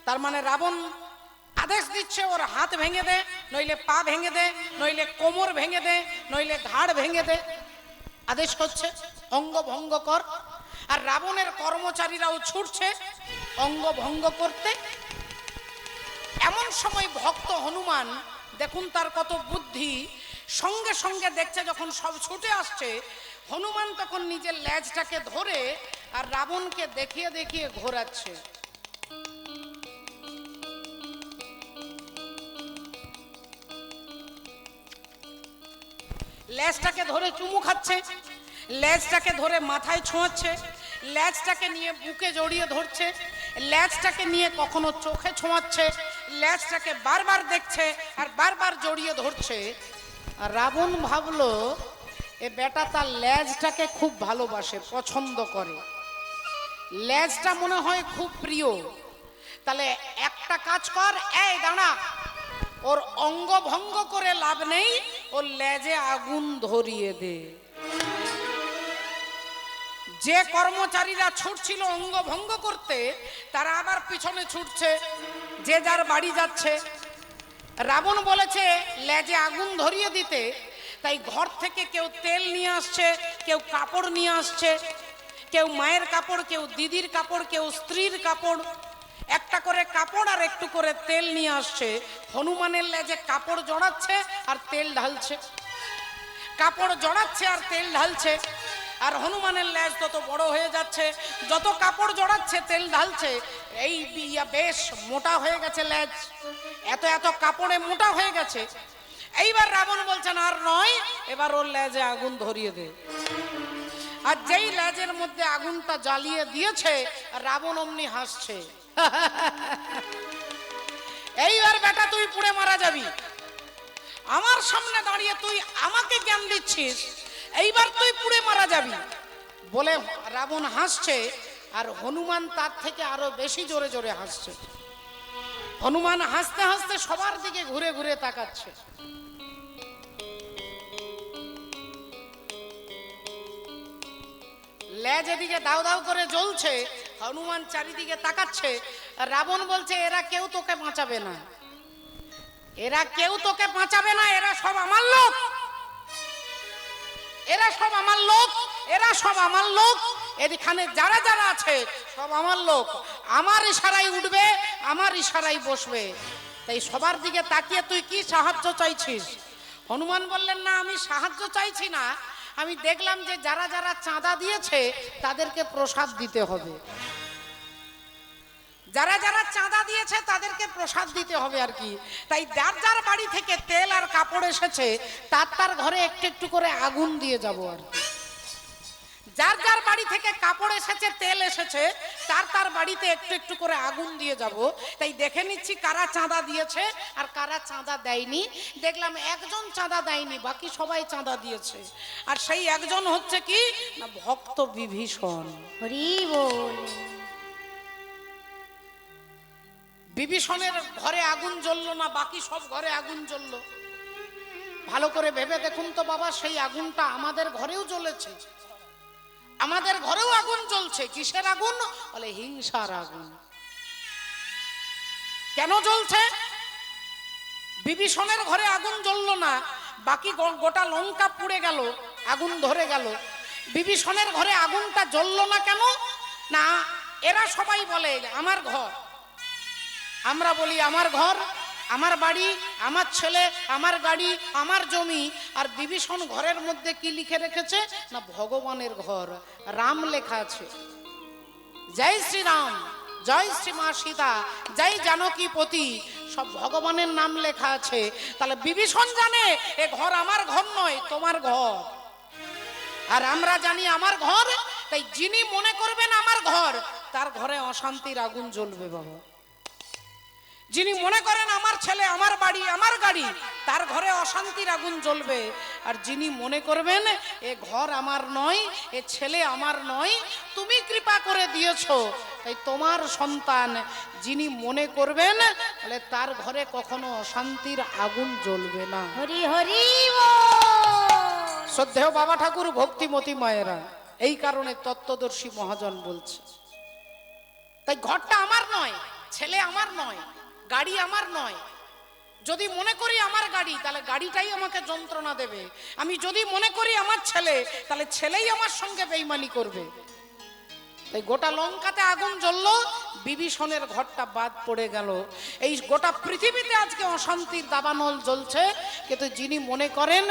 তার মানে রাবণ আদেশ দিচ্ছে, ওর হাত ভেঙে দে, নইলে পা ভেঙে দে, নইলে কোমর ভেঙে দে, নইলে ঘাড় ভেঙে দে। আদেশ করছে অঙ্গ ভঙ্গ কর। আর রাবণের কর্মচারীরাও ছুটছে অঙ্গ ভঙ্গ করতে। এমন সময় ভক্ত হনুমান, দেখুন তার কত বুদ্ধি, সঙ্গে সঙ্গে দেখছে যখন সব ছুটে আসছে, হনুমান তখন নিজের লেজটাকে ধরে আর রাবণকে দেখিয়ে দেখিয়ে ঘোরাচ্ছে। লেজটাকে ধরে চুমু খাচ্ছে, লেজটাকে ধরে মাথায় ছোঁয়াচ্ছে, লেজটাকে নিয়ে বুকে জড়িয়ে ধরছে, লেজটাকে নিয়ে কখনো চোখে ছোঁয়াচ্ছে, লেজটাকে বারবার দেখছে আর বারবার জড়িয়ে ধরছে। আর রাবণ ভাবলো এ বেটা তার লেজটাকে খুব ভালোবাসে, পছন্দ করে, লেজটা মনে হয় খুব প্রিয়। তাহলে একটা কাজ কর, এই দাঁড়া, ওর অঙ্গ ভঙ্গ করে লাভ নেই, ওর লেজে আগুন ধরিয়ে দে। যে কর্মচারীরা ছুটছিল অঙ্গ ভঙ্গ করতে, তারা আবার পিছনে ছুটছে, যে যার বাড়ি যাচ্ছে। রাবণ বলেছে লেজে আগুন ধরিয়ে দিতে, তাই ঘর থেকে কেউ তেল নিয়ে আসছে, কেউ কাপড় নিয়ে আসছে, কেউ মায়ের কাপড়, কেউ দিদির কাপড়, কেউ স্ত্রীর কাপড়, একটা করে কাপড় আর একটু করে তেল নিয়ে আসছে। হনুমানের লেজে কাপড় জড়াচ্ছে আর তেল ঢালছে, কাপড় জড়াচ্ছে আর তেল ঢালছে। আর হনুমানের লেজ তত বড় হয়ে যাচ্ছে, যত কাপড় জড়াচ্ছে তেল ঢালছে, এই বেশ মোটা হয়ে গেছে লেজ, এত এত কাপড়ে মোটা হয়ে গেছে। এইবার রাবণ বলছেন আর নয়, এবার ওর লেজে আগুন ধরিয়ে দে। আর যেই লেজের মধ্যে আগুনটা জ্বালিয়ে দিয়েছে, রাবণ অমনি হাসছে। এইবার বেটা তুই পুড়ে মারা যাবি, আমার সামনে দাঁড়িয়ে তুই আমাকে জ্ঞান দিচ্ছিস, এইবার তুই পুড়ে মারা যাবি বলে রাবণ হাসছে। আর হনুমান তার থেকে আরো বেশি জোরে জোরে হাসছে। হনুমান হাসতে হাসতে সবার দিকে ঘুরে ঘুরে তাকাচ্ছে। লেজ এদিকে দাউ দাউ করে জ্বলছে, হনুমান চারিদিকে তাকাচ্ছে। রাবণ বলছে এরা কেউ তোকে বাঁচাবে না, এরা কেউ তোকে বাঁচাবে না, এরা সব আমার লোক, এরা সব আমার লোক, এরা সব আমার লোক, এখানে যারা যারা আছে সব আমার লোক, আমার ইশারায় উঠবে, আমার ইশারায় বসবে, তাই সবার দিকে তাকিয়ে তুই কি সাহায্য চাইছিস? হনুমান বললেন না, আমি সাহায্য চাইছি না, আমি দেখলাম যে যারা যারা চাঁদা দিয়েছে তাদেরকে প্রসাদ দিতে হবে, যারা যারা চাঁদা দিয়েছে তাদেরকে প্রসাদ দিতে হবে আর কি। তাই যার যার বাড়ি থেকে তেল আর কাপড় এসেছে তার তার ঘরে একটু একটু করে আগুন দিয়ে যাব আর কি। যার যার বাড়ি থেকে কাপড় এসেছে, তেল এসেছে, তার তার বাড়িতে একটু একটু করে আগুন দিয়ে যাব। তাই দেখে নিচ্ছি কারা চাঁদা দিয়েছে আর কারা চাঁদা দেয়নি। দেখলাম একজন চাঁদা দেয়নি, বাকি সবাই চাঁদা দিয়েছে। আর সেই একজন হচ্ছে কি না, ভক্ত বিভীষণ। হরি বল। বিভীষণের ঘরে আগুন জ্বললো না, বাকি সব ঘরে আগুন জ্বললো। ভালো করে ভেবে দেখুন তো বাবা, সেই আগুনটা আমাদের ঘরেও জ্বলেছে, আমাদের ঘরেও আগুন জ্বলছে। কিসের আগুন? বলে হিংসার আগুন। কেন জ্বলছে? বিভীষণের ঘরে আগুন জ্বললো না, বাকি গোটা লঙ্কা পুড়ে গেল, আগুন ধরে গেল। বিভীষণের ঘরে আগুনটা জ্বললো না কেন? না, এরা সবাই বলে আমার ঘর, আমরা বলি আমার ঘর, আমার বাড়ি, আমার ছেলে, আমার গাড়ি, আমার জমি। আর বিভীষণ ঘরের মধ্যে কি লিখে রেখেছে না, ভগবানের ঘর, রাম লেখা আছে। জয় শ্রীরাম, জয় শ্রী মা সীতা, জয় জানকী পতি, সব ভগবানের নাম লেখা আছে। তাহলে বিভীষণ জানে এ ঘর আমার ঘর নয়, তোমার ঘর। আর আমরা জানি আমার ঘর, তাই যিনি মনে করবেন আমার ঘর, তার ঘরে অশান্তির আগুন জ্বলবে বাবা। যিনি মনে করেন আমার ছেলে, আমার বাড়ি, আমার গাড়ি, তার ঘরে অশান্তির আগুন জ্বলবে। আর যিনি মনে করবেন এ ঘর আমার নয়, এ ছেলে আমার নয়, তুমি কৃপা করে দিয়েছো তাই তোমার সন্তান, যিনি মনে করবেন তাহলে তার ঘরে কখনো অশান্তির আগুন জ্বলবে না। হরি হরি বল। শ্রদ্ধেয় বাবা ঠাকুর, ভক্তিমতী মায়েরা, এই কারণে তত্ত্বদর্শী মহাজন বলছে, তাই ঘরটা আমার নয়, ছেলে আমার নয়, গাড়ি আমার নয়। যদি মনে করি আমার গাড়ি, তাহলে গাড়িটাই আমাকে যন্ত্রণা দেবে। আমি যদি মনে করি আমার ছেলে, তাহলে ছেলেই আমার সঙ্গে বেইমানি করবে। তাই গোটা লঙ্কাতে আগুন জ্বললো, বিভীষণের ঘরটা বাদ পড়ে গেল। এই গোটা পৃথিবীতে আজকে অশান্তির দাবানল জ্বলছে, কিন্তু যিনি মনে করেন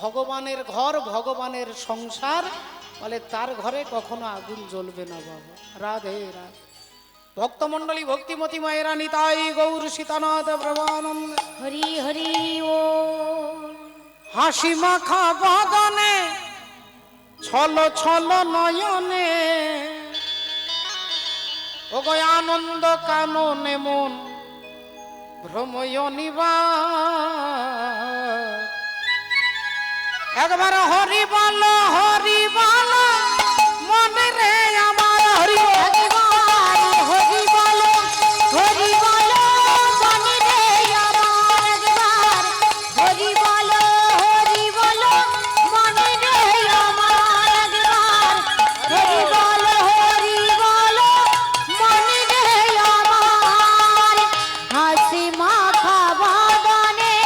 ভগবানের ঘর, ভগবানের সংসার, বলে তার ঘরে কখনো আগুন জ্বলবে না বাবা। রাধে রাধে। ভক্তমণ্ডলী, ভক্তিমতী মায়েরা, নিতাই গৌর সীতানাথ প্রভানন্দ। হরি হরি বল। হাসি মাখা বদনে, ছল ছল নয়নে, ও গো আনন্দ কাননে মন ভ্রময় নিবার। একবার হরি বল, হরি বল মনে রে আমার, হরি একবার হরি বলো, হরি বলো মনে রে আমার, একবার হরি বলো, হরি বলো মনে রে আমার, একবার হরি বলো, হরি বলো মনে রে আমার। হাসি মাখা বদনে,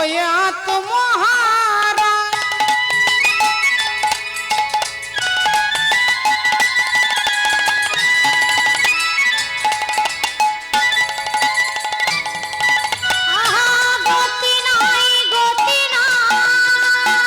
হয়ে আত্মহারা। আহা গতি নাই গতি নাই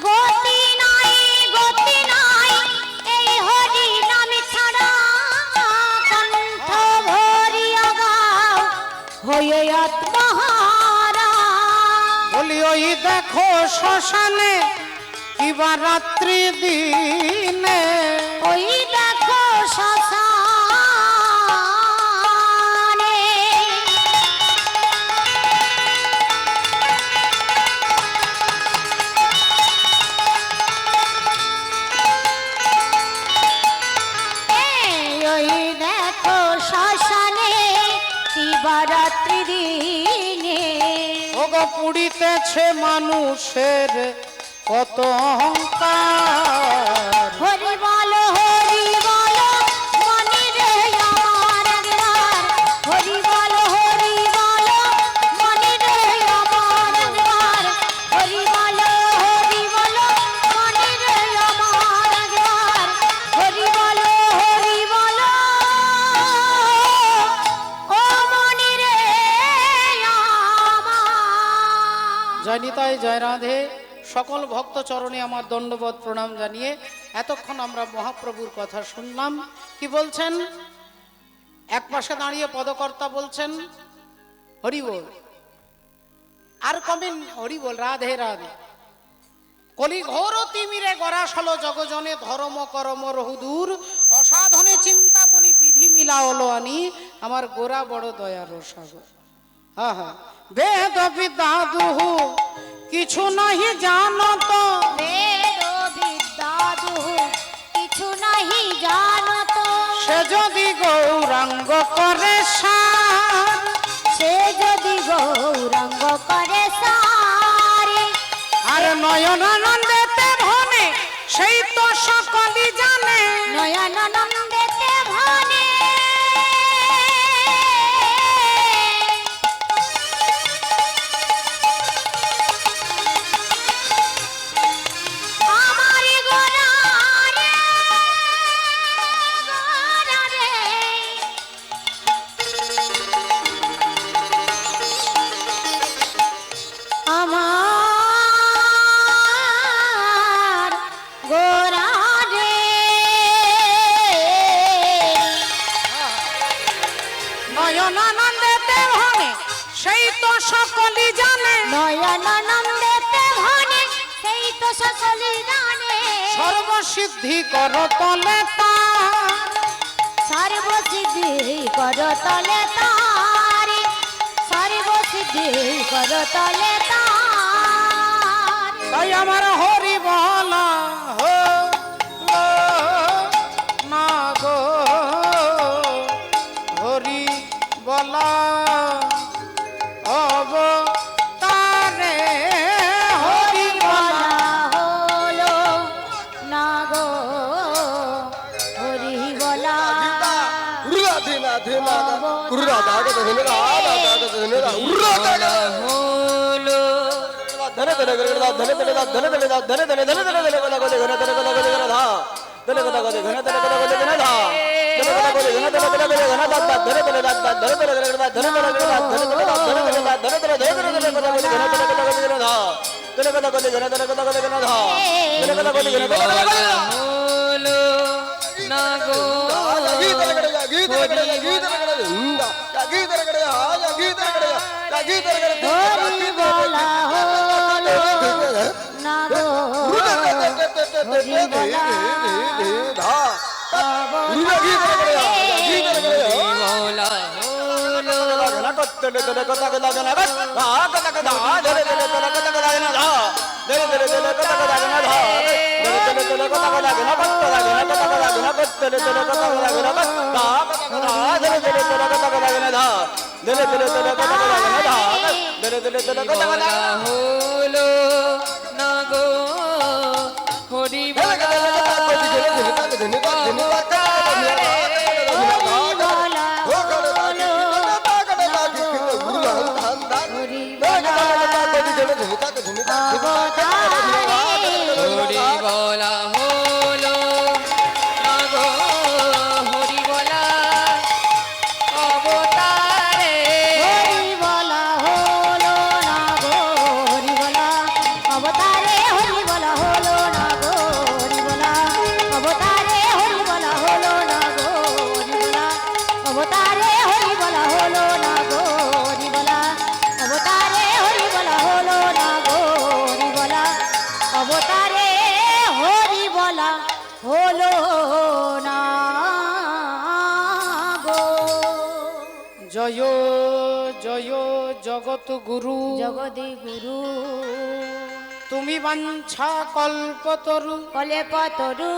গতি নাই গতি নাই এই হরি নাম ছাড়া কণ্ঠ ভরিয়া গাও হয়ে আত্মহারা। বলি ওই দেখো শ্মশানে কিবা রাত্রি দিনে, ওই দেখো শ্মশানে ওই দেখো শ্মশানে শিবরাত্রি দিনে ওগো পুড়িতেছে মানুষের কত অহংকার। হরি বলো মনে রে আমার একবার হরি বলো মনে রে আমার একবার হরি বলো মনে রে আমার একবার হরি বলো ও মনে রে আমার। জয় নিতাই, জয় রাধে। সকল ভক্ত চরণে আমার দণ্ডবোধ প্রণাম জানিয়ে এতক্ষণ আমরা মহাপ্রভুর কথা শুনলাম। কি বলছেন? এক পাশে দাঁড়িয়ে পদকর্তা বলছেন হরি বল, আর কমেন হরি বল, রাধে রাধে। কলি ঘোর তিমিরে গরাস হলো জগজনে ধর্ম করম রহুদূর অসাধনে চিন্তামণি বিধি মিলা হলো আনি আমার গোরা বড় দয়ার সাগর। হা হা বেদ বিদ্যা দুহু কিছু নাহি জানত, বেদ বিদ্যা দুহু কিছু নাহি জানত, সে যদি গৌরাঙ্গ করে সার, সে যদি গৌরাঙ্গ করে সারে আর নয়নানন্দেতে ভনে সেই তো সকলই জানে। নয়নানন্দেতে ভানে আমার গোরা রে আমার গোরা রে নয়নানন্দেতে ভনে সেই তো সকলই জানে। নয়নানন্দেতে ভানে সেই তো সকলই জানে। সর্বসিদ্ধি কর তলে তার, সর্বসিদ্ধি কর তলে তারে সর্বসিদ্ধি কর তলে তার। তাই আমার হরি বলা হলো না গো, হরি বলা অবতারে হরি বলা। বলা হলো না গো হরি বলা হরি বলা হলো না গো হরি বলা বলা হলো না গো হরি বলা হরি বলা হলো না গো হরি বলা অবতারে হরি বলা হলো না গো হরি বলা অবতারে হরি বলা হলো না গো হরি বলা অবতারে হরি বলা হলো না গো হরি বলা অবতারে হরি বলা হলো না গো হরি বলা অবতারে হরি বলা হলো না গো হরি বলা অবতারে হরি বলা হলো না গো। জয় জয় জগৎ গুরু জগদি গুরু তুমি বাঞ্ছা কল্পতরু কলে পতরু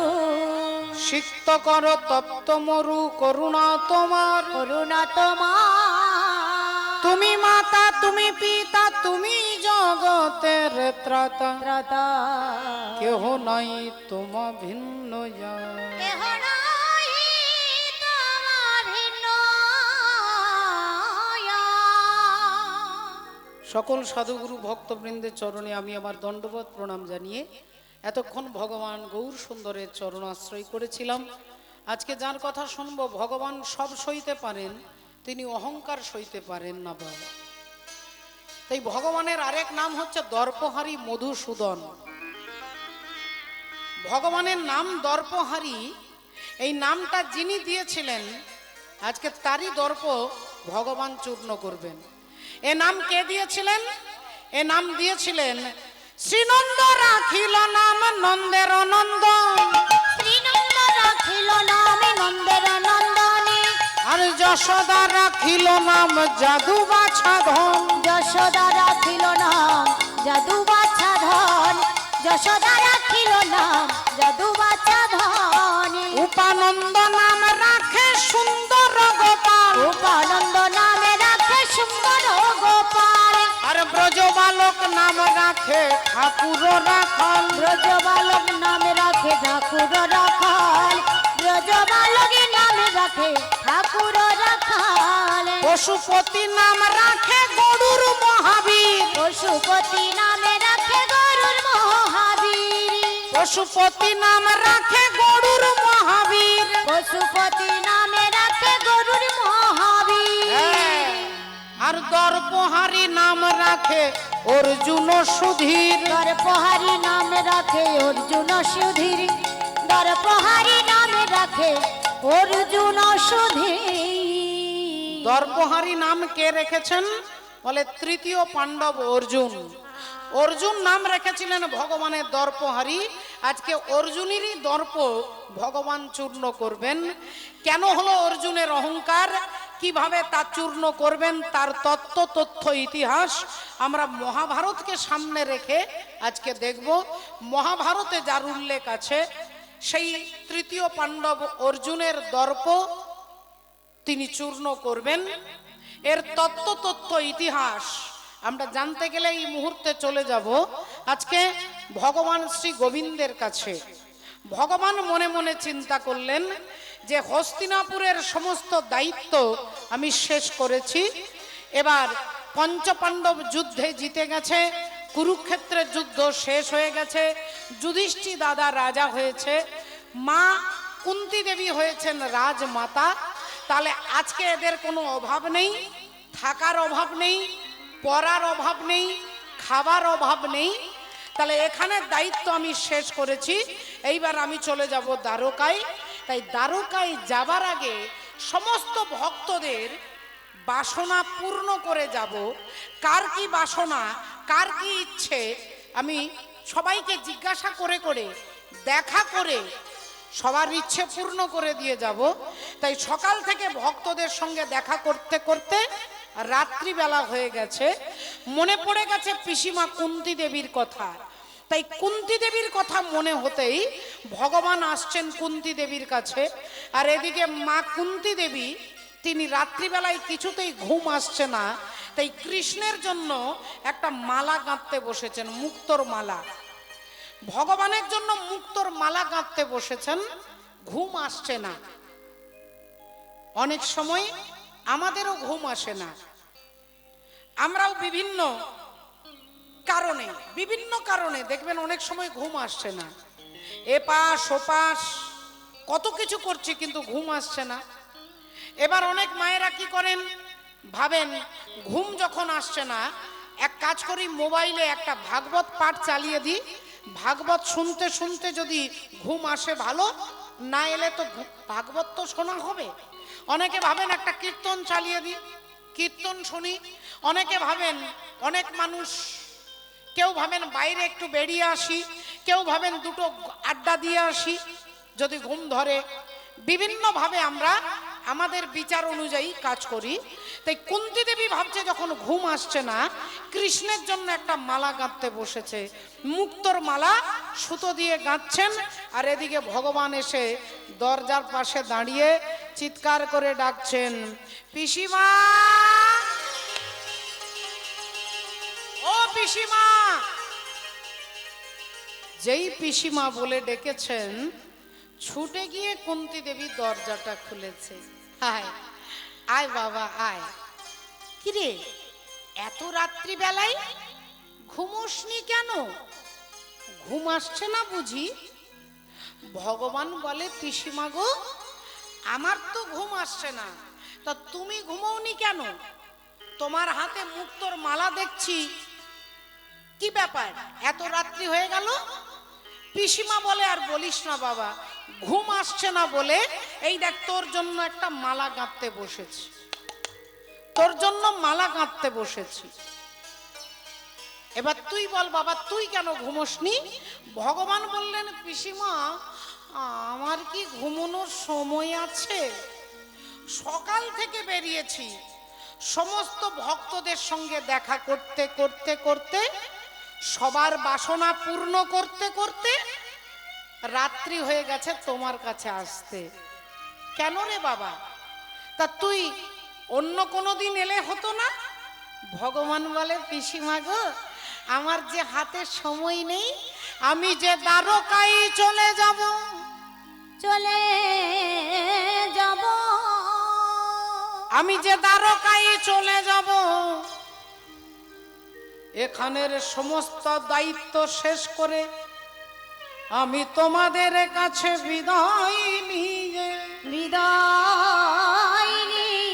সিক্ত কর তপ্ত মরু করুণা তোমার করুণা তোমার তুমি মাতা তুমি পিতা তুমি জগতের ত্রাতা ত্রাতা কেহ নাই তোমা ভিন্ন জ্ঞান। কেহ নাই তোমার ভিন্ন সকল সাধুগুরু ভক্তবৃন্দের চরণে আমি আমার দণ্ডবোধ প্রণাম জানিয়ে এতক্ষণ ভগবান গৌর সুন্দরের চরণ আশ্রয় করেছিলাম। আজকে যার কথা শুনবো ভগবান সব সইতে পারেন, তিনি অহংকার সইতে পারেন না বাবা। তাই ভগবানের আরেক নাম হচ্ছে দর্পহারী মধুসূদন। ভগবানের নাম দর্পহারী, এই নামটা যিনি দিয়েছিলেন আজকে তারই দর্প ভগবান চূর্ণ করবেন। এ নাম কে দিয়েছিলেন? এ নাম দিয়েছিলেন শ্রীনন্দ রাখিল নাম নন্দের নন্দন, শ্রীনন্দ রাখিল নামে নন্দের নন্দনে আর যশোদা রাখিল নাম জাদু বাছা ধন। যশোদা রাখিল নাম জাদু বাছা ধন যশোদা রাখিল নাম জাদু বাছা ধন উপানন্দ নাম রাখে সুন্দর গোপাল, উপানন্দ নামে রাখে সুন্দর গোপাল আর ব্রজবালক নাম রাখে ঠাকুর রাখাল। ব্রজবালক নামে রাখে ঠাকুর রাখাল ব্রজবালক নামে রাখে ঠাকুর রাখাল পশুপতি নাম রাখে গরুর মহাবীর, পশুপতি নামে রাখে গরুর মহাবীর পশুপতি নাম রাখে গরুর মহাবীর। পশুপতি নামে রাখে গরুর মহাবীর আর দর্পহারী নাম রাখে অর্জুন সুধীর। দর্পহারী নামে রাখে অর্জুন সুধীর দর্পহারী নামে রাখে অর্জুন সুধীর দর্পহারী নাম কে রেখেছেন? বলে তৃতীয় পাণ্ডব অর্জুন। অর্জুন নাম রেখেছিলেন ভগবানের দর্পহারী। আজকে অর্জুনেরই দর্প ভগবান চূর্ণ করবেন। কেন হলো অর্জুনের অহংকার, কিভাবে তা চূর্ণ করবেন তার তত্ত্ব তথ্য ইতিহাস আমরা মহাভারতকে সামনে রেখে আজকে দেখব। মহাভারতে যার উল্লেখ আছে সেই তৃতীয় পাণ্ডব অর্জুনের দর্প তিনি চূর্ণ করবেন। এর তত্ত্ব তথ্য ইতিহাস আমরা জানতে গেলে এই মুহূর্তে চলে যাব আজকে ভগবান শ্রী গোবিন্দের কাছে। ভগবান মনে মনে চিন্তা করলেন যে হস্তিনাপুরের সমস্ত দায়িত্ব আমি শেষ করেছি, এবার পঞ্চপাণ্ডব যুদ্ধে জিতে গেছে, কুরুক্ষেত্রের যুদ্ধ শেষ হয়ে গেছে, যুধিষ্ঠির দাদা রাজা হয়েছে, মা কুন্তী দেবী হয়েছেন রাজমাতা। তাহলে আজকে এদের কোনো অভাব নেই, থাকার অভাব নেই, পড়ার অভাব নেই, খাবার অভাব নেই। তাহলে এখানে দায়িত্ব আমি শেষ করেছি, এইবার আমি চলে যাব দ্বারকায়। তাই দ্বারকায় যাবার আগে সমস্ত ভক্তদের বাসনা পূর্ণ করে যাব। কার কি বাসনা, কার কি ইচ্ছে, আমি সবাইকে জিজ্ঞাসা করে করে দেখা করে সবার ইচ্ছে পূর্ণ করে দিয়ে যাব। তাই সকাল থেকে ভক্তদের সঙ্গে দেখা করতে করতে রাত্রিবেলা হয়ে গেছে। মনে পড়ে গেছে পিসিমা কুন্তী দেবীর কথা। তাই কুন্তী দেবীর কথা মনে হতেই ভগবান আসছেন কুন্তী দেবীর কাছে। আর এদিকে মা কুন্তী দেবী তিনি রাত্রিবেলায় কিছুতেই ঘুম আসছে না, তাই কৃষ্ণের জন্য একটা মালা গাঁথতে বসেছেন, মুক্তোর মালা। ভগবানের জন্য মুক্তোর মালা গাঁথতে বসেছেন। ঘুম আসছে না। অনেক সময় আমাদেরও ঘুম আসে না। আমরাও বিভিন্ন কারণে দেখবেন অনেক সময় ঘুম আসছে না। এপাশ ওপাশ কত কিছু করছি কিন্তু ঘুম আসছে না। এবার অনেক মায়েরা কি করেন, ভাবেন ঘুম যখন আসছে না, এক কাজ করি, মোবাইলে একটা ভাগবত পাঠ চালিয়ে দিই, ভাগবত শুনতে শুনতে যদি ঘুম আসে ভালো, না এলে তো ভাগবত তো শোনা হবে। অনেকে ভাবেন একটা কীর্তন চালিয়ে দিই, কীর্তন শুনি। অনেকে ভাবেন, অনেক মানুষ, কেউ ভাবেন বাইরে একটু বেরিয়ে আসি, কেউ ভাবেন দুটো আড্ডা দিয়ে আসি যদি ঘুম ধরে। বিভিন্নভাবে আমরা আমাদের বিচার অনুযায়ী কাজ করি। তাই কুন্তী দেবী ভাবছে যখন ঘুম আসছে না, কৃষ্ণের জন্য একটা মালা গাঁথতে বসেছে। মুক্তোর মালা সুতো দিয়ে গাঁথছেন, আর এদিকে ভগবান এসে দরজার পাশে দাঁড়িয়ে চিৎকার করে ডাকছেন, পিসিমা, ও পিসিমা। যেই পিসিমা বলে ডেকেছেন, ছুটে গিয়ে কুন্তী দেবী দরজাটা খুলেছে। আয় আয় বাবা আয়। কিরে, এত রাত্রি বেলায় ঘুমোসনি কেন? ঘুম আসছে না বুঝি? ভগবান বলে, পিসিমা গো, আমার তো ঘুম আসছে না, তা তুমি ঘুমোওনি কেন? তোমার হাতে মুক্তোর মালা দেখছি, কি ব্যাপার, এত রাত্রি হয়ে গেল? পিসিমা বলে, আর বলিস না বাবা, ঘুম আসছে না বলে এই দেখ তোর জন্য একটা মালা গাঁথতে বসেছি, তোর জন্য মালা গাঁথতে বসেছি। এবার তুই বল বাবা, তুই কেন ঘুমোসনি? ভগবান বললেন, পিসিমা, আমার কি ঘুমানোর সময় আছে? সকাল থেকে বেরিয়েছি, সমস্ত ভক্তদের সঙ্গে দেখা করতে করতে করতে, সবার বাসনা পূর্ণ করতে করতে রাত্রি হয়ে গেছে তোমার কাছে আসতে। কেন রে বাবা? তা তুই অন্য কোনো দিন এলে হতো না? ভগবান বলে, পিসিমা গো, আমার যে হাতে সময় নেই, আমি যে দ্বারকায় চলে যাব, চলে যাব, আমি যে দ্বারকায় চলে যাব, এখানের সমস্ত দায়িত্ব শেষ করে আমি তোমাদের কাছে বিদায় নিয়ে, বিদায় নিয়ে।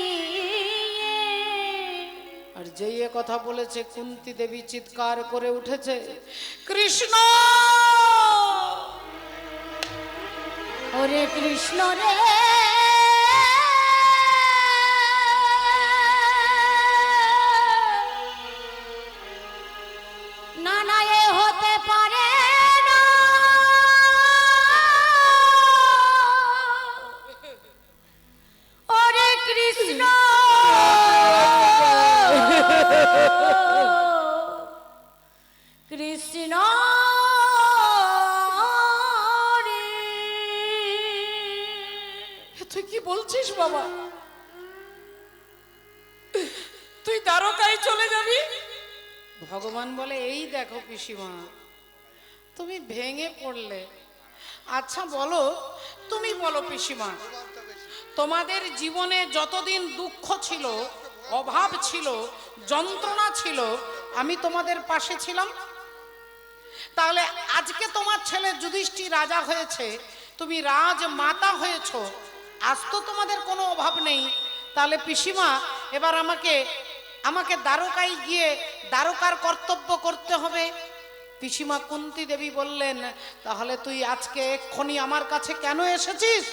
আর যেই এ কথা বলেছে, কুন্তী দেবী চিৎকার করে উঠেছে, কৃষ্ণ, ওরে কৃষ্ণ রে, না না এ হতে পারে না, ওরে কৃষ্ণ, কৃষ্ণ রে। তুই কি বলছিস বাবা? তুই দ্বারকায় চলে যাবি? ভগবান বলে, এই দেখো পিসিমা, তুমি ভেঙে পড়লে। আচ্ছা বলো, তুমি বলো পিসিমা, তোমাদের জীবনে যতদিন দুঃখ ছিল, অভাব ছিল, যন্ত্রণা ছিল, আমি তোমাদের পাশে ছিলাম? তাহলে আজকে তোমার ছেলে যুধিষ্ঠির রাজা হয়েছে, তুমি রাজমাতা হয়েছো, আজ তো তোমাদের কোনো অভাব নেই। তাহলে পিসিমা, এবার আমাকে দ্বারকায় গিয়ে দ্বারকার কর্তব্য করতে হবে। পিসিমা কুন্তী দেবী বললেন, তাহলে তুই আজকে এক্ষুনি আমার কাছে কেন এসেছিস?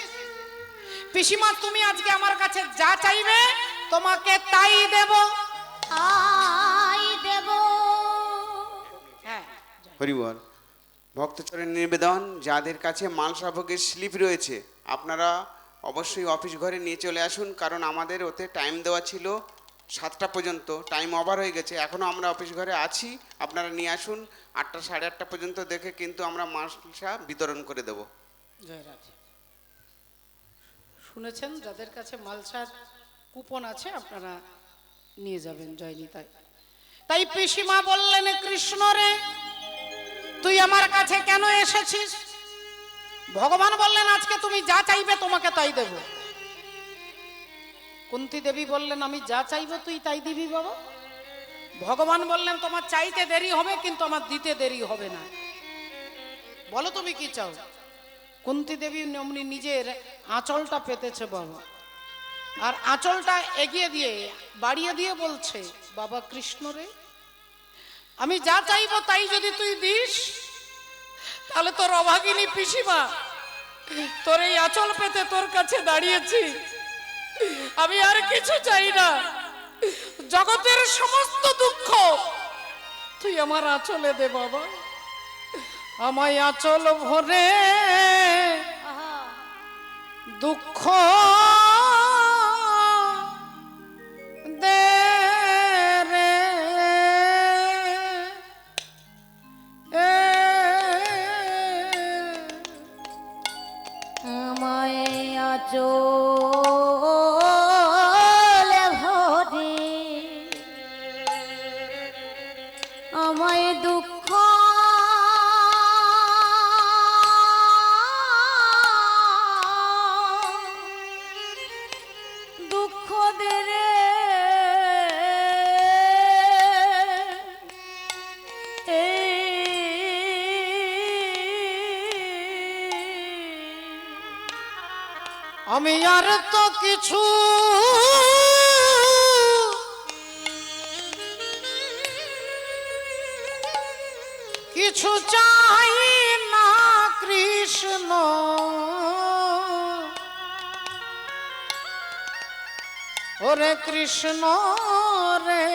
পিসিমা, তুমি আজকে আমার কাছে যা চাইবে তোমাকে তাই দেব। আই দেব। হ্যাঁ, হরিবল। ভক্তচরণের নিবেদন, যাদের কাছে মালসা ভোগের স্লিপ রয়েছে আপনারা অবশ্যই অফিস ঘরে নিয়ে চলে আসুন, কারণ আমাদের ওতে টাইম দেওয়া ছিল 7টা পর্যন্ত, টাইম ওভার হয়ে গেছে। এখনও আমরা অফিস ঘরে আছি, আপনারা নিয়ে আসুন। 8টা সাড়ে 8টা পর্যন্ত দেখে কিন্তু আমরা মালসা বিতরণ করে দেব। জয় রাধে। শুনেছেন, যাদের কাছে মালসার কুপন আছে আপনারা নিয়ে যাবেন জয় নিতাই। তাই পিসিমা বললেন, কৃষ্ণ রে তুই আমার কাছে কেন এসেছিস? ভগবান বললেন, আজকে তুমি যা চাইবে তোমাকে তাই দেব। কুন্তী দেবী বললেন, আমি যা চাইবো তুই তাই দিবি বাবা? ভগবান বললেন, তোমার চাইতে দেরি হবে কিন্তু আমার দিতে দেরি হবে না। বলো তুমি কি চাও? কুন্তী দেবী অমনি নিজের আঁচলটা পেতেছে বাবা, আর আঁচলটা এগিয়ে দিয়ে বাড়িয়ে দিয়ে বলছে, বাবা কৃষ্ণ রে আমি যা চাইবো তাই যদি তুই দিস, তাহলে তোর অভাগিনী পিসিমা তোর এই আঁচল পেতে তোর কাছে দাঁড়িয়েছি, আমি আর কিছু চাই না। জগতের সমস্ত দুঃখ তুই আমার আঁচলে দে বাবা, আমায় আঁচল ভরে দুঃখ দে রে। আমায় আঁচলে ভরে আমায় দুঃখ দুঃখ দে রে। আমি আর তো কিছু কিছু চাই না কৃষ্ণ, ওরে কৃষ্ণ রে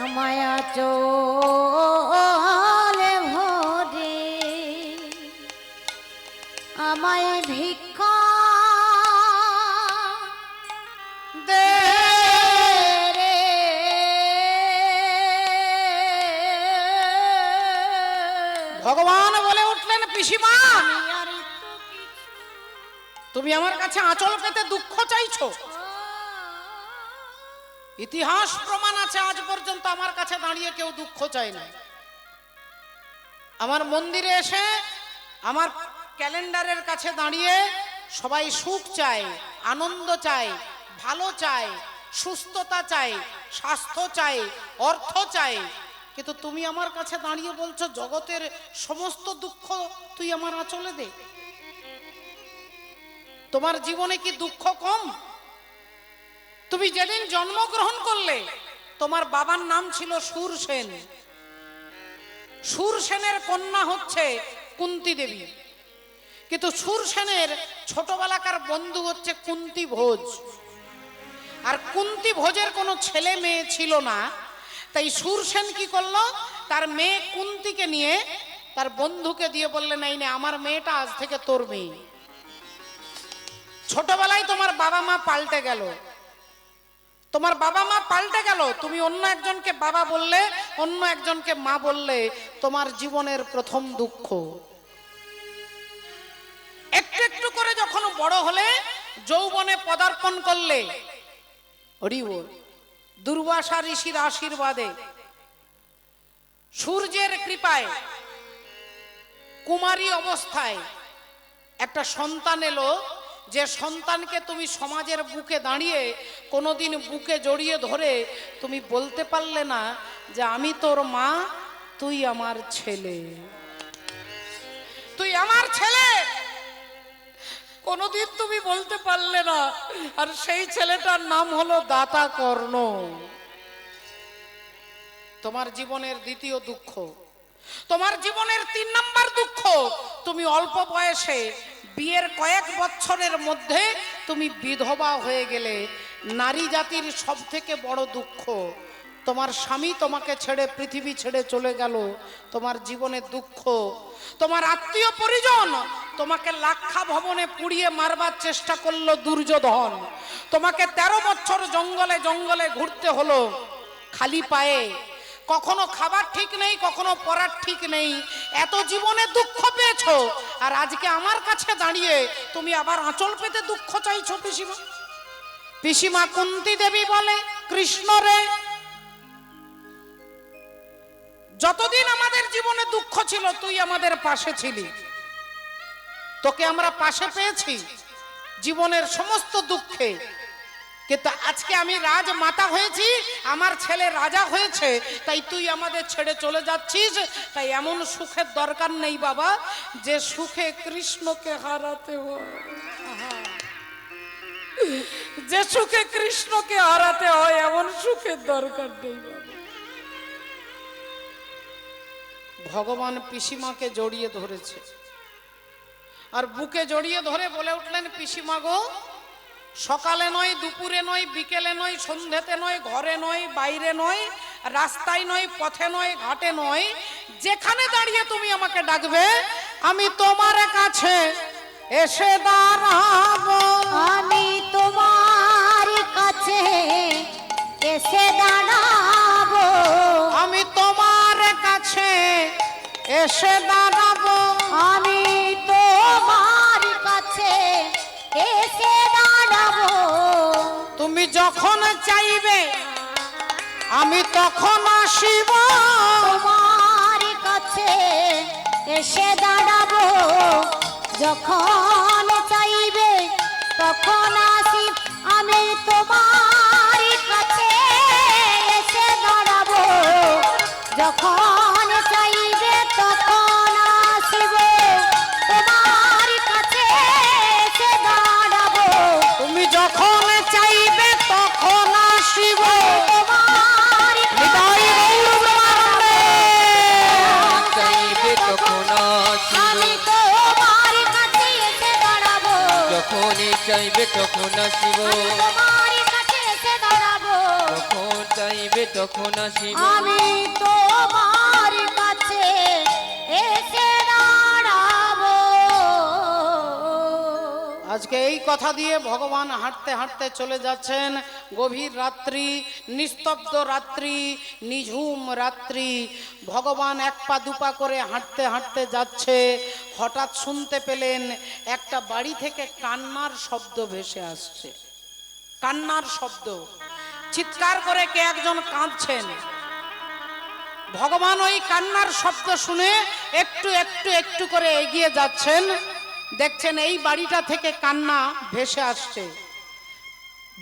আমায় আঁচলে ভরে আমায় ভিক্ষা দে রে। ভগবান বলে উঠলেন, পিসিমা আমি আর তো তুমি আমার কাছে আঁচল পেতে দুঃখ চাইছো? ইতিহাস প্রমাণ আছে আজ পর্যন্ত আমার কাছে দাঁড়িয়ে কেউ দুঃখ চায় না। আমার মন্দিরে এসে আমার ক্যালেন্ডারের কাছে দাঁড়িয়ে সবাই সুখ চায়, আনন্দ চায়, ভালো চায়, সুস্থতা চায়, স্বাস্থ্য চায়, অর্থ চায়, কিন্তু তুমি আমার কাছে দাঁড়িয়ে বলছো জগতের সমস্ত দুঃখ তুই আমার আঁচলে দে। তোমার জীবনে কি দুঃখ কম? তুমি যেদিন জন্মগ্রহণ করলে তোমার বাবার নাম ছিল শূরসেন। শূরসেনের কন্যা হচ্ছে কুন্তী দেবী, কিন্তু শূরসেনের ছোটবেলাকার বন্ধু হচ্ছে কুন্তী ভোজ। আর কুন্তী ভোজের কোনো ছেলে মেয়ে ছিল না, তাই শূরসেন কি করলো, তার মেয়ে কুন্তীকে নিয়ে তার বন্ধুকে দিয়ে বললেন, এই নে আমার মেয়েটা আজ থেকে তোর মেয়ে। ছোটবেলায় তোমার বাবা মা পাল্টে গেল, তোমার বাবা মা পাল্টে গেল, তুমি অন্য একজনকে বাবা বললে, অন্য একজনকে মা বললে, তোমার জীবনের প্রথম দুঃখ। একটু একটু করে যখন বড় হলে, যৌবনে পদার্পণ করলে, হরি বল, দুর্বাসা ঋষির আশীর্বাদে, সূর্যের কৃপায়, কুমারী অবস্থায় একটা সন্তান এলো, যে সন্তানকে তুমি সমাজের বুকে দাঁড়িয়ে কোনোদিন বুকে জড়িয়ে ধরে তুমি বলতে পারলে না যে আমি তোর মা, তুই আমার ছেলে, তুই আমার ছেলে, কোনোদিন তুমি বলতে পারলে না। আর সেই ছেলেটার নাম হলো দাতা কর্ণ। তোমার জীবনের দ্বিতীয় দুঃখ, তোমার জীবনের 3 নম্বর দুঃখ, তুমি অল্প বয়সে বিয়ের কয়েক বছরের মধ্যে তুমি বিধবা হয়ে গেলে। নারী জাতির সব থেকে বড় দুঃখ, তোমার স্বামী তোমাকে ছেড়ে পৃথিবী ছেড়ে চলে গেল, তোমার জীবনের দুঃখ। তোমার আত্মীয় পরিজন তোমাকে লাক্ষা ভবনে পুড়িয়ে মারবার চেষ্টা করলো দুর্যোধন, তোমাকে 13 বছর জঙ্গলে জঙ্গলে ঘুরতে হলো খালি পায়ে, কখনো খাবার ঠিক নেই, কখনো পড়ার ঠিক নেই, এত জীবনে দুঃখ পেয়েছো, আর আজকে আমার কাছে দাঁড়িয়ে তুমি আবার আঁচল পেতে দুঃখ চাইছো পিসিমা। পিসিমা কুন্তী দেবী বলে, কৃষ্ণ রে, যতদিন আমাদের জীবনে দুঃখ ছিল তুই আমাদের পাশে ছিলি, তোকে আমরা পাশে পেয়েছি জীবনের সমস্ত দুঃখে, কিন্তু আজকে আমি রাজমাতা হয়েছি, আমার ছেলে রাজা হয়েছে, তাই তুই আমাদের ছেড়ে চলে যাচ্ছিস। তাই এমন সুখের দরকার নেই বাবা যে সুখে কৃষ্ণকে হারাতে হয়, যে সুখে কৃষ্ণকে হারাতে হয় এমন সুখের দরকার নেই বাবা। ভগবান পিসিমাকে জড়িয়ে ধরেছে আর বুকে জড়িয়ে ধরে বলে উঠলেন, পিসিমা গো, সকালে নয়, দুপুরে নয়, বিকেলে নয়, সন্ধ্যেতে নয়, ঘরে নয়, বাইরে নয়, রাস্তায় নয়, পথে নয়, ঘাটে নয়, যেখানে দাঁড়িয়ে তুমি আমাকে ডাকবে আমি তোমার কাছে এসে দাঁড়াবো, আমি তোমার কাছে এসে দাঁড়াবো, আমি তোমার কাছে এসে দাঁড়াবো, আমি তোমার কাছে এসে দাঁড়াবো, তুমি যখন চাইবে আমি তখন আসিব, তোমার কাছে এসে দাঁড়াবো, যখন চাইবে তখন আসি, আমি তোমার কাছে এসে দাঁড়াবো, যখন চাইবে তখন আসিব, তোমার কাছে এসে দাঁড়াবো, তুমি যখন চাইবে তখন আসিব। তোমার হৃদয় গৌর ব্রহ্মাণ্ডে। চাইবে তখন আসিব, আমি তোমার কাছে এসে দাঁড়াবো, যখনই চাইবে তখন আসিব, আমি তোমার কাছে এসে দাঁড়াবো, যখন চাইবে তখন আসিব। আমি তোমার কাছে এসে দাঁড়াবো। আজকে এই কথা দিয়ে ভগবান হাঁটতে হাঁটতে চলে যাচ্ছেন। গভীর রাত্রি, নিস্তব্ধ রাত্রি, নিঝুম রাত্রি। ভগবান এক পা দুপা করে হাঁটতে হাঁটতে যাচ্ছে। হঠাৎ শুনতে পেলেন একটা বাড়ি থেকে কান্নার শব্দ ভেসে আসছে। কান্নার শব্দ, চিৎকার করে কে একজন কাঁদছেন। ভগবান ওই কান্নার শব্দ শুনে একটু একটু একটু করে এগিয়ে যাচ্ছেন। দেখছেন এই বাড়িটা থেকে কান্না ভেসে আসছে।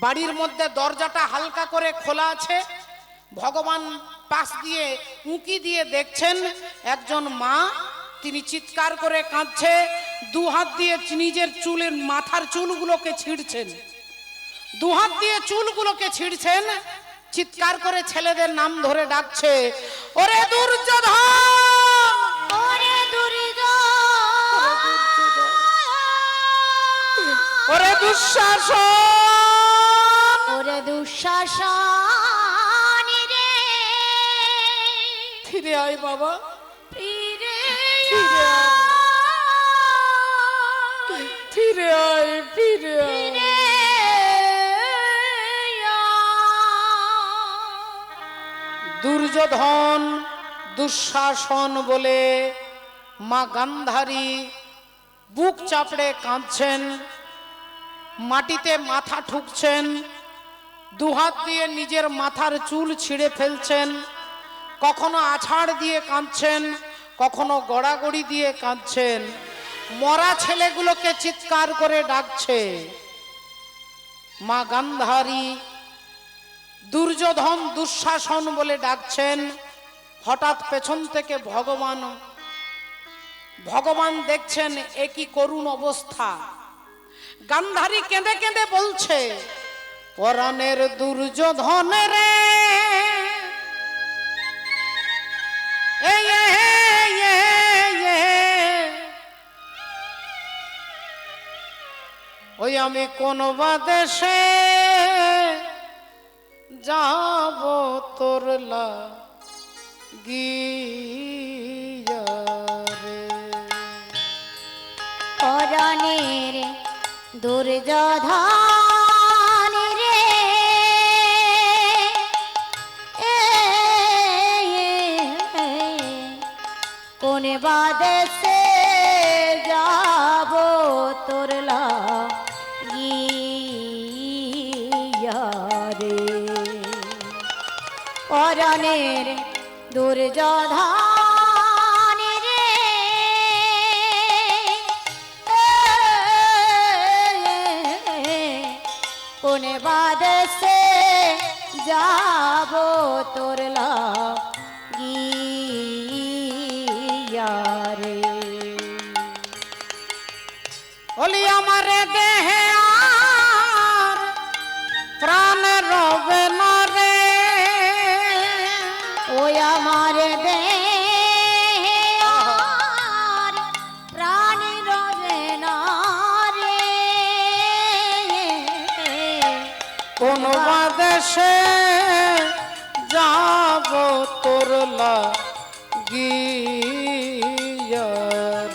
বাড়ির মধ্যে দরজাটা হালকা করে খোলা আছে। ভগবান পাশ দিয়ে উঁকি দিয়ে দেখছেন একজন মা, তিনি চিৎকার করে কাঁদছে, দু হাত দিয়ে নিজের চুলের মাথার চুলগুলোকে ছিঁড়ছেন, দু হাত দিয়ে চুলগুলোকে ছিঁড়ছেন, চিৎকার করে ছেলেদের নাম ধরে ডাকছে, ওরে দুর্যোধন, ওরে দুর্যোধন, ওরে দুঃশাসন, ওরে দুঃশাসন রে, ফিরে আয় বাবা, ফিরে ফিরে আয়, আয়, ফিরে আয়, ফিরে আয়। ফিরে আয়। দুর্যোধন, দুঃশাসন বলে মা গান্ধারী বুক চাপড়ে কাঁদছেন, মাটিতে মাথা ঠুকছেন, দুহাত দিয়ে নিজের মাথার চুল ছিঁড়ে ফেলছেন, কখনো আছাড় দিয়ে কাঁদছেন, কখনো গড়াগড়ি দিয়ে কাঁদছেন। মরা ছেলেগুলোকে চিৎকার করে ডাকছে। মা গান্ধারী দুর্যোধন, দুঃশাসন বলে ডাকছেন। হঠাৎ পেছন থেকে ভগবান দেখছেন এ কি করুণ অবস্থা। গান্ধারী কেঁদে কেঁদে বলছে, পরাণের দুর্যোধন রে, ওই আমি কোন বা দেশে যাব তোর লাগিয়া রে। পরাণের দুর্যোধন রে, কোন বাদেশে যাব তোর লাগিয়া পরনের দুর্যোধন রে কোন বাদেশে যাব তোর লাগিয়া রে বলি আমার দেহে আর প্রাণ রবে না রে, ওই আমার দেহে আর প্রাণ রবে না রে, কোন বাদেশে যাব তোর লাগিয়া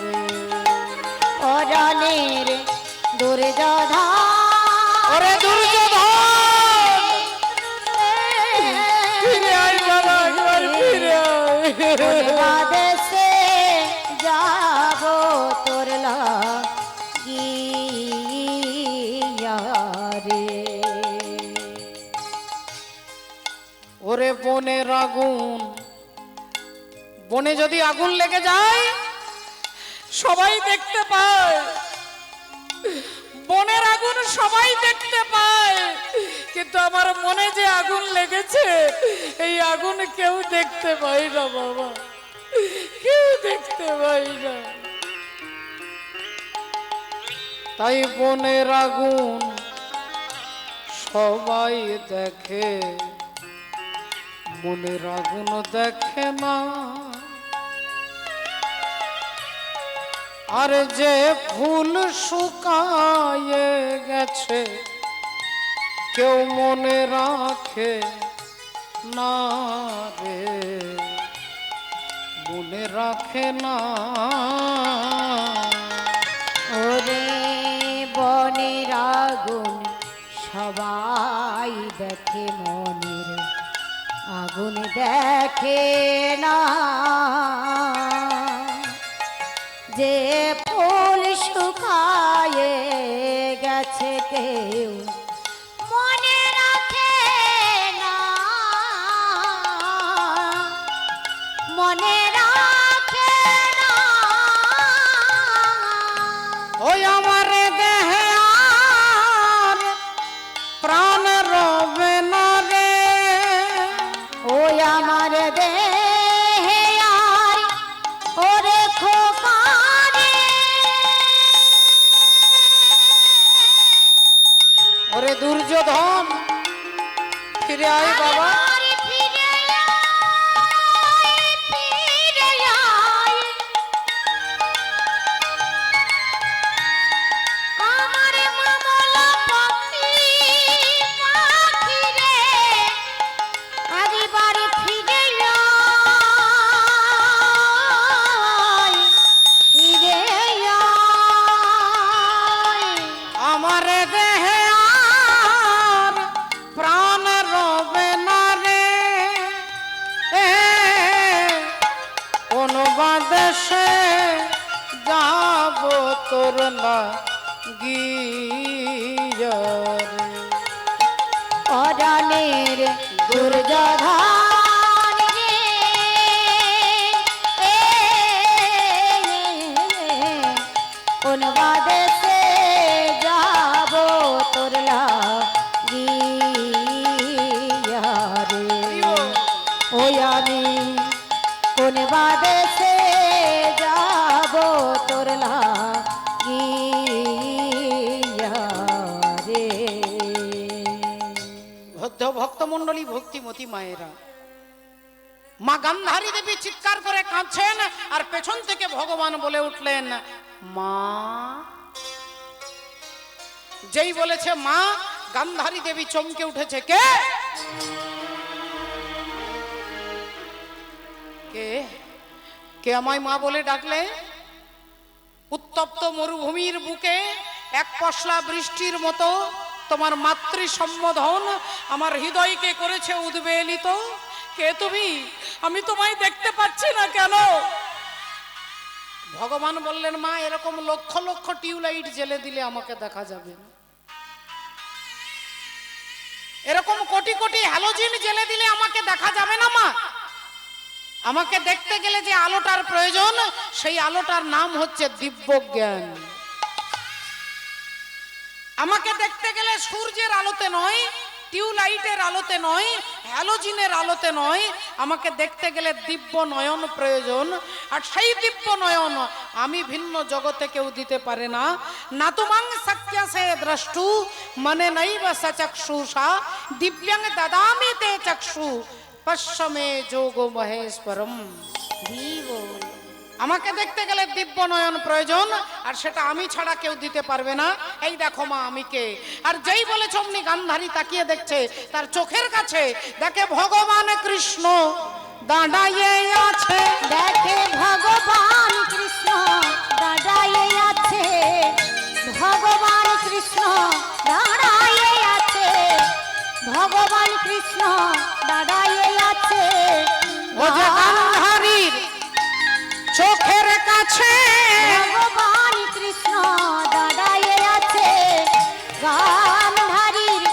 রে। পরনের দুর্যোধন ওরে দুর্যোধন ফিরে আয় বাবা, একবার ফিরে আয়। বাদেশে যাব তোর লাগিয়া রে। ওরে বনের আগুন, বনে যদি আগুন লেগে যায় সবাই দেখতে পায়, বনের আগুন সবাই দেখতে পায়, কিন্তু আমার মনে যে আগুন লেগেছে এই আগুন কেউ দেখতে পায় না বাবা, কেউ দেখতে পায় না। তাই বনের আগুন সবাই দেখে, মনের আগুন দেখে না। আর যে ফুল শুকায়ে গেছে কেউ মনে রাখে না রে, মনে রাখে না। ওরে বনের আগুন সবাই দেখে, মনের আগুন দেখে না। যে ফুল শুকায়ে গেছে কেউ মনে রাখে না, মনে রাখে না। ওই আমার দেহে আর প্রাণ রবে না রে, ওই আমার দেহে আর ওরে খোকা রে, ওরে দুর্যোধন ফিরে আয় বাবা। আর ফিরে আয়, ফিরে আয়। আমার মামলা পাখি, পাখি রে, আরে বাড়ি ফিরে আয়, ফিরে আয়। আমার দেহে আর প্রাণ রবে না রে, কোন বাদেশে যাব তোর লাগিয়া রে। পরাণের দুর্যোধন রে, কোন বাদেশে যাব তোর লাগিয়া রে। ওই আমি কোন বাদেশে যাব তোর লাগিয়া রে। ভক্তমণ্ডলী, ভক্তিমতী মায়েরা, মা গান্ধারী দেবী চিৎকার করে কাঁদছেন আর পেছন থেকে ভগবান বলে উঠলেন মা। যেই বলেছে মা, গান্ধারী দেবী চমকে উঠেছে। কে কে কে আমায় মা বলে ডাকলে? উত্তপ্ত মরুভূমির বুকে এক পশলা বৃষ্টির মতো তোমার মাতৃ সম্বোধন আমার হৃদয়কে করেছে উদ্বেলিত। কে তুমি? আমি তোমায় দেখতে পাচ্ছি না কেন? ভগবান বললেন মা, এরকম লক্ষ লক্ষ টিউবলাইট জ্বেলে দিলে আমাকে দেখা যাবে না। এরকম কোটি কোটি হ্যালোজিন জ্বেলে দিলে আমাকে দেখা যাবে না মা। আমাকে দেখতে গেলে যে আলোটার প্রয়োজন, সেই আলোটার নাম হচ্ছে দিব্য জ্ঞান। আমাকে দেখতে গেলে সূর্যের আলোতে নয়, টিউবলাইটের আলোতে নয়, হ্যালোজিনের আলোতে নয়, আমাকে দেখতে গেলে দিব্য নয়ন প্রয়োজন। আর সেই দিব্য নয়ন আমি ভিন্ন জগতে কেউ দিতে পারে না। না তুমাং সত্যসে দ্রষ্টু মানে নৈব সচক্ষুষা দিব্যাং দদামি তে চক্ষু পশ্যমে যোগো মহেশ্বরম। আমাকে দেখতে গেলে দিব্য নয়ন প্রয়োজন, আর সেটা আমি ছাড়া কেউ দিতে পারবে না। এই দেখো মা আমি কে। আর যেই বলেছ অমনি গান্ধারী তাকিয়ে দেখছে, তার চোখের কাছে দেখে ভগবান কৃষ্ণ দাঁড়াইয়ে আছে। দেখে ভগবান কৃষ্ণ দাঁড়াইয়ে আছে, ভগবান কৃষ্ণ দাঁড়াইয়ে আছে, ভগবান কৃষ্ণ দাঁড়াইয়ে আছে। ও যে গান্ধারীর চোখের কাছে ভগবান কৃষ্ণ দাঁড়াইয়ে আছে, গান্ধারীর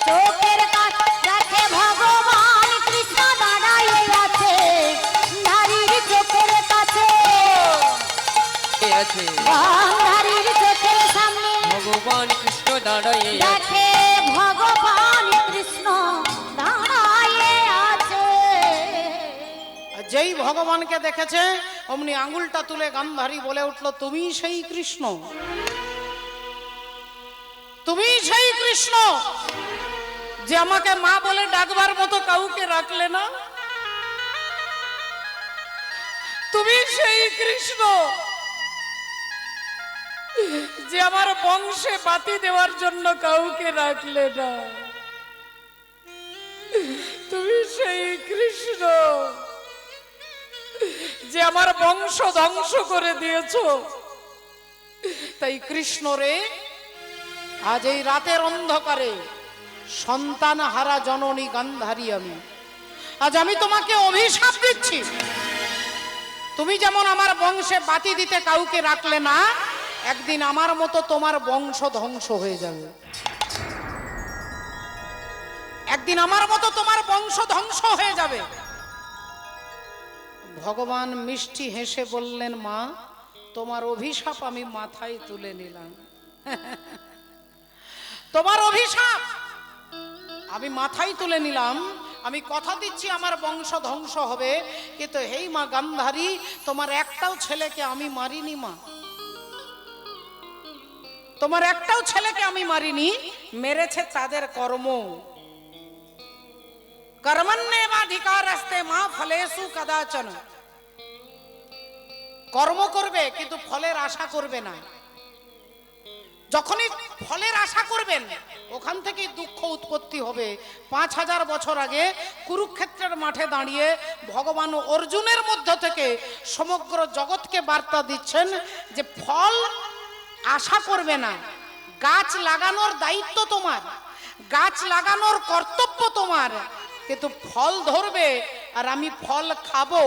চোখের কাছে দেখে ভগবান কৃষ্ণ দাঁড়াইয়ে আছে, নারীর চোখের কাছে আছে গান্ধারীর চোখের সামনে ভগবান কৃষ্ণ দাঁড়াইয়ে আছে। দেখে ভগবান কৃষ্ণ দাঁড়াইয়ে আছে। যেই ভগবানকে দেখেছে অমনি আঙ্গুলটা তুলে গান্ধারী বলে উঠল, তুমি সেই কৃষ্ণ, তুমি সেই কৃষ্ণ যে আমাকে মা বলে ডাকবার মতো কাউকে রাখলে না। তুমি সেই কৃষ্ণ যে আমার বংশে বাতি দেওয়ার জন্য কাউকে রাখলে না। তুমি সেই কৃষ্ণ যে আমার বংশ ধ্বংস করে দিয়েছো। তাই কৃষ্ণ রে, আজ এই রাতের অন্ধকারে সন্তান হারা জননী গান্ধারী আমি, আজ আমি তোমাকে অভিশাপ দিচ্ছি। তুমি যেমন আমার বংশে বাতি দিতে কাউকে রাখলে না, একদিন আমার মতো তোমার বংশ ধ্বংস হয়ে যাবে। একদিন আমার মতো তোমার বংশ ধ্বংস হয়ে যাবে। ভগবান মিষ্টি হেসে বললেন, মা তোমার অভিশাপ আমি মাথায় তুলে নিলাম। তোমার অভিশাপ আমি মাথায় তুলে নিলাম। আমি কথা দিচ্ছি আমার বংশ ধ্বংস হবে, কিন্তু হেই মা গান্ধারী, তোমার একটাও ছেলেকে আমি মারিনি মা, তোমার একটাও ছেলেকে আমি মারিনি, মেরেছে তাদের কর্ম। কর্মণ্যেবাধিকারস্তে মা ফলেষু কদাচন। কর্ম করবে কিন্তু ফলের আশা করবে না। যখনই ফলের আশা করবেন ওখান থেকেই দুঃখ উৎপত্তি হবে। 5000 বছর আগে কুরুক্ষেত্রের মাঠে দাঁড়িয়ে ভগবান অর্জুনের মধ্য থেকে সমগ্র জগৎকে বার্তা দিচ্ছেন যে ফল আশা করবে না। গাছ লাগানোর দায়িত্ব তোমার, গাছ লাগানোর কর্তব্য তোমার, কিন্তু ফল ধরবে আর আমি ফল খাবো,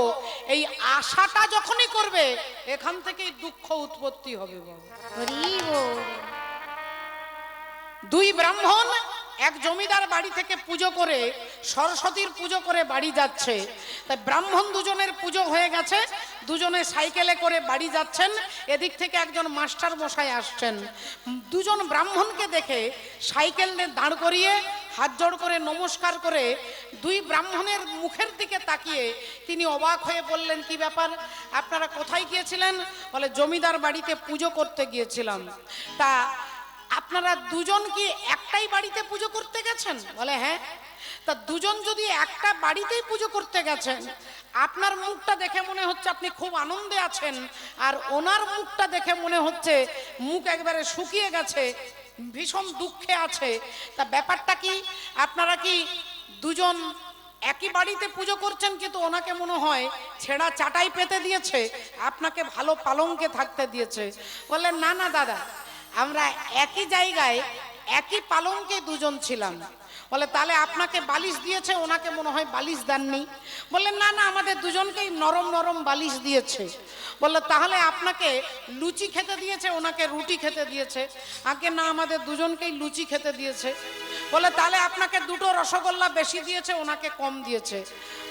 এই আশাটা যখনই করবে এখান থেকেই দুঃখ উৎপত্তি হবে। হরি বল। দুই ব্রাহ্মণ এক জমিদার বাড়ি থেকে পুজো করে, সরস্বতীর পুজো করে বাড়ি যাচ্ছে। তাই ব্রাহ্মণ দুজনের পুজো হয়ে গেছে, দুজনে সাইকেলে করে বাড়ি যাচ্ছেন। এদিক থেকে একজন মাস্টার মশাই আসছেন। দুজন ব্রাহ্মণকে দেখে সাইকেল দাঁড় করিয়ে হাত জোড় করে নমস্কার করে দুই ব্রাহ্মণের মুখের দিকে তাকিয়ে তিনি অবাক হয়ে বললেন, কি ব্যাপার, আপনারা কোথায় গিয়েছিলেন? বলে, জমিদার বাড়িতে পুজো করতে গিয়েছিলাম। তা আপনারা দুজন কি একটাই বাড়িতে পুজো করতে গেছেন? বলে, হ্যাঁ। তা দুজন যদি একটা বাড়িতেই পুজো করতে গেছেন, আপনার মুখটা দেখে মনে হচ্ছে আপনি খুব আনন্দে আছেন, আর ওনার মুখটা দেখে মনে হচ্ছে মুখ একবারে শুকিয়ে গেছে, ভীষণ দুঃখে আছে। তা ব্যাপারটা কি? আপনারা কি দুজন একই বাড়িতে পুজো করছেন, কিন্তু ওনাকে মনে হয় ছেঁড়া চাটাই পেতে দিয়েছে, আপনাকে ভালো পালঙ্কে থাকতে দিয়েছে। বললেন, না না দাদা, আমরা একই জায়গায় একই পালঙ্কে দুজন ছিলাম। বলে তাহলে আপনাকে বালিশ দিয়েছে, ওনাকে মনে হয় বালিশ দেননি। বললেন না না, আমাদের দুজনকেই নরম নরম বালিশ দিয়েছে। বললো তাহলে আপনাকে লুচি খেতে দিয়েছে, ওনাকে রুটি খেতে দিয়েছে। আগে না, আমাদের দুজনকেই লুচি খেতে দিয়েছে। বলে তাহলে আপনাকে দুটো রসগোল্লা বেশি দিয়েছে, ওনাকে কম দিয়েছে।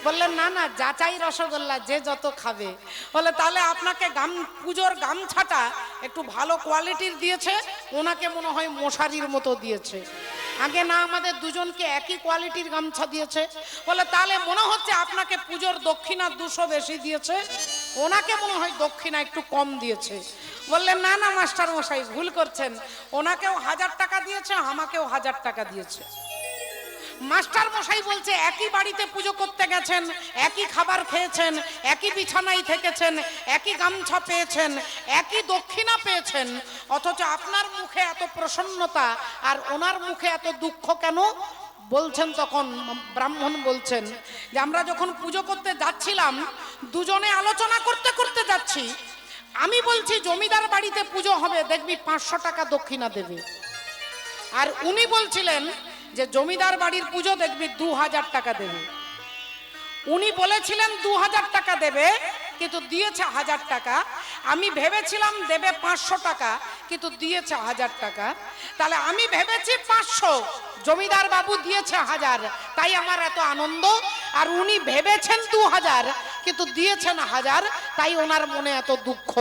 বললেন না না, যাচাই রসগোল্লা, যে যত খাবে। বলে তাহলে আপনাকে পুজোর গামছাটা একটু ভালো কোয়ালিটির দিয়েছে, ওনাকে মনে হয় মশারির মতো দিয়েছে। আগে না, আমাদের দুজনকে একই কোয়ালিটির গামছা দিয়েছে। বলে তাহলে মনে হচ্ছে আপনাকে পুজোর দক্ষিণা 200 বেশি দিয়েছে, ওনাকে মনে হয় দক্ষিণা একটু কম দিয়েছে। বললেন না না মাস্টার মশাই, ভুল করছেন, ওনাকেও 1000 টাকা দিয়েছে, আমাকেও 1000 টাকা দিয়েছে। মাস্টার মশাই বলছে একই বাড়িতে পুজো করতে গেছেন, একই খাবার খেয়েছেন, একই বিছানায় থেকেছেন, একই গামছা পেয়েছেন, একই দক্ষিণা পেয়েছেন, অথচ আপনার মুখে এত প্রসন্নতা আর ওনার মুখে এত দুঃখ কেন? বলছেন তখন ব্রাহ্মণ বলছেন যে আমরা যখন পুজো করতে যাচ্ছিলাম, দুজনে আলোচনা করতে করতে যাচ্ছি। আমি বলছি জমিদার বাড়িতে পুজো হবে, দেখবি 500 টাকা দক্ষিণা দেবে। আর উনি বলছিলেন যে জমিদার বাড়ির পুজো দেখবি 2000 টাকা দেবে। উনি বলেছিলেন 2000 টাকা দেবে, কিন্তু দিয়েছে 1000 টাকা। আমি ভেবেছিলাম দেবে 500 টাকা, কিন্তু দিয়েছে 1000 টাকা। তাহলে আমি ভেবেছি 500, জমিদার বাবু দিয়েছে 1000, তাই আমার এত আনন্দ। আর উনি ভেবেছেন 2000, কিন্তু দিয়েছেন 1000, তাই ওনার মনে এত দুঃখ।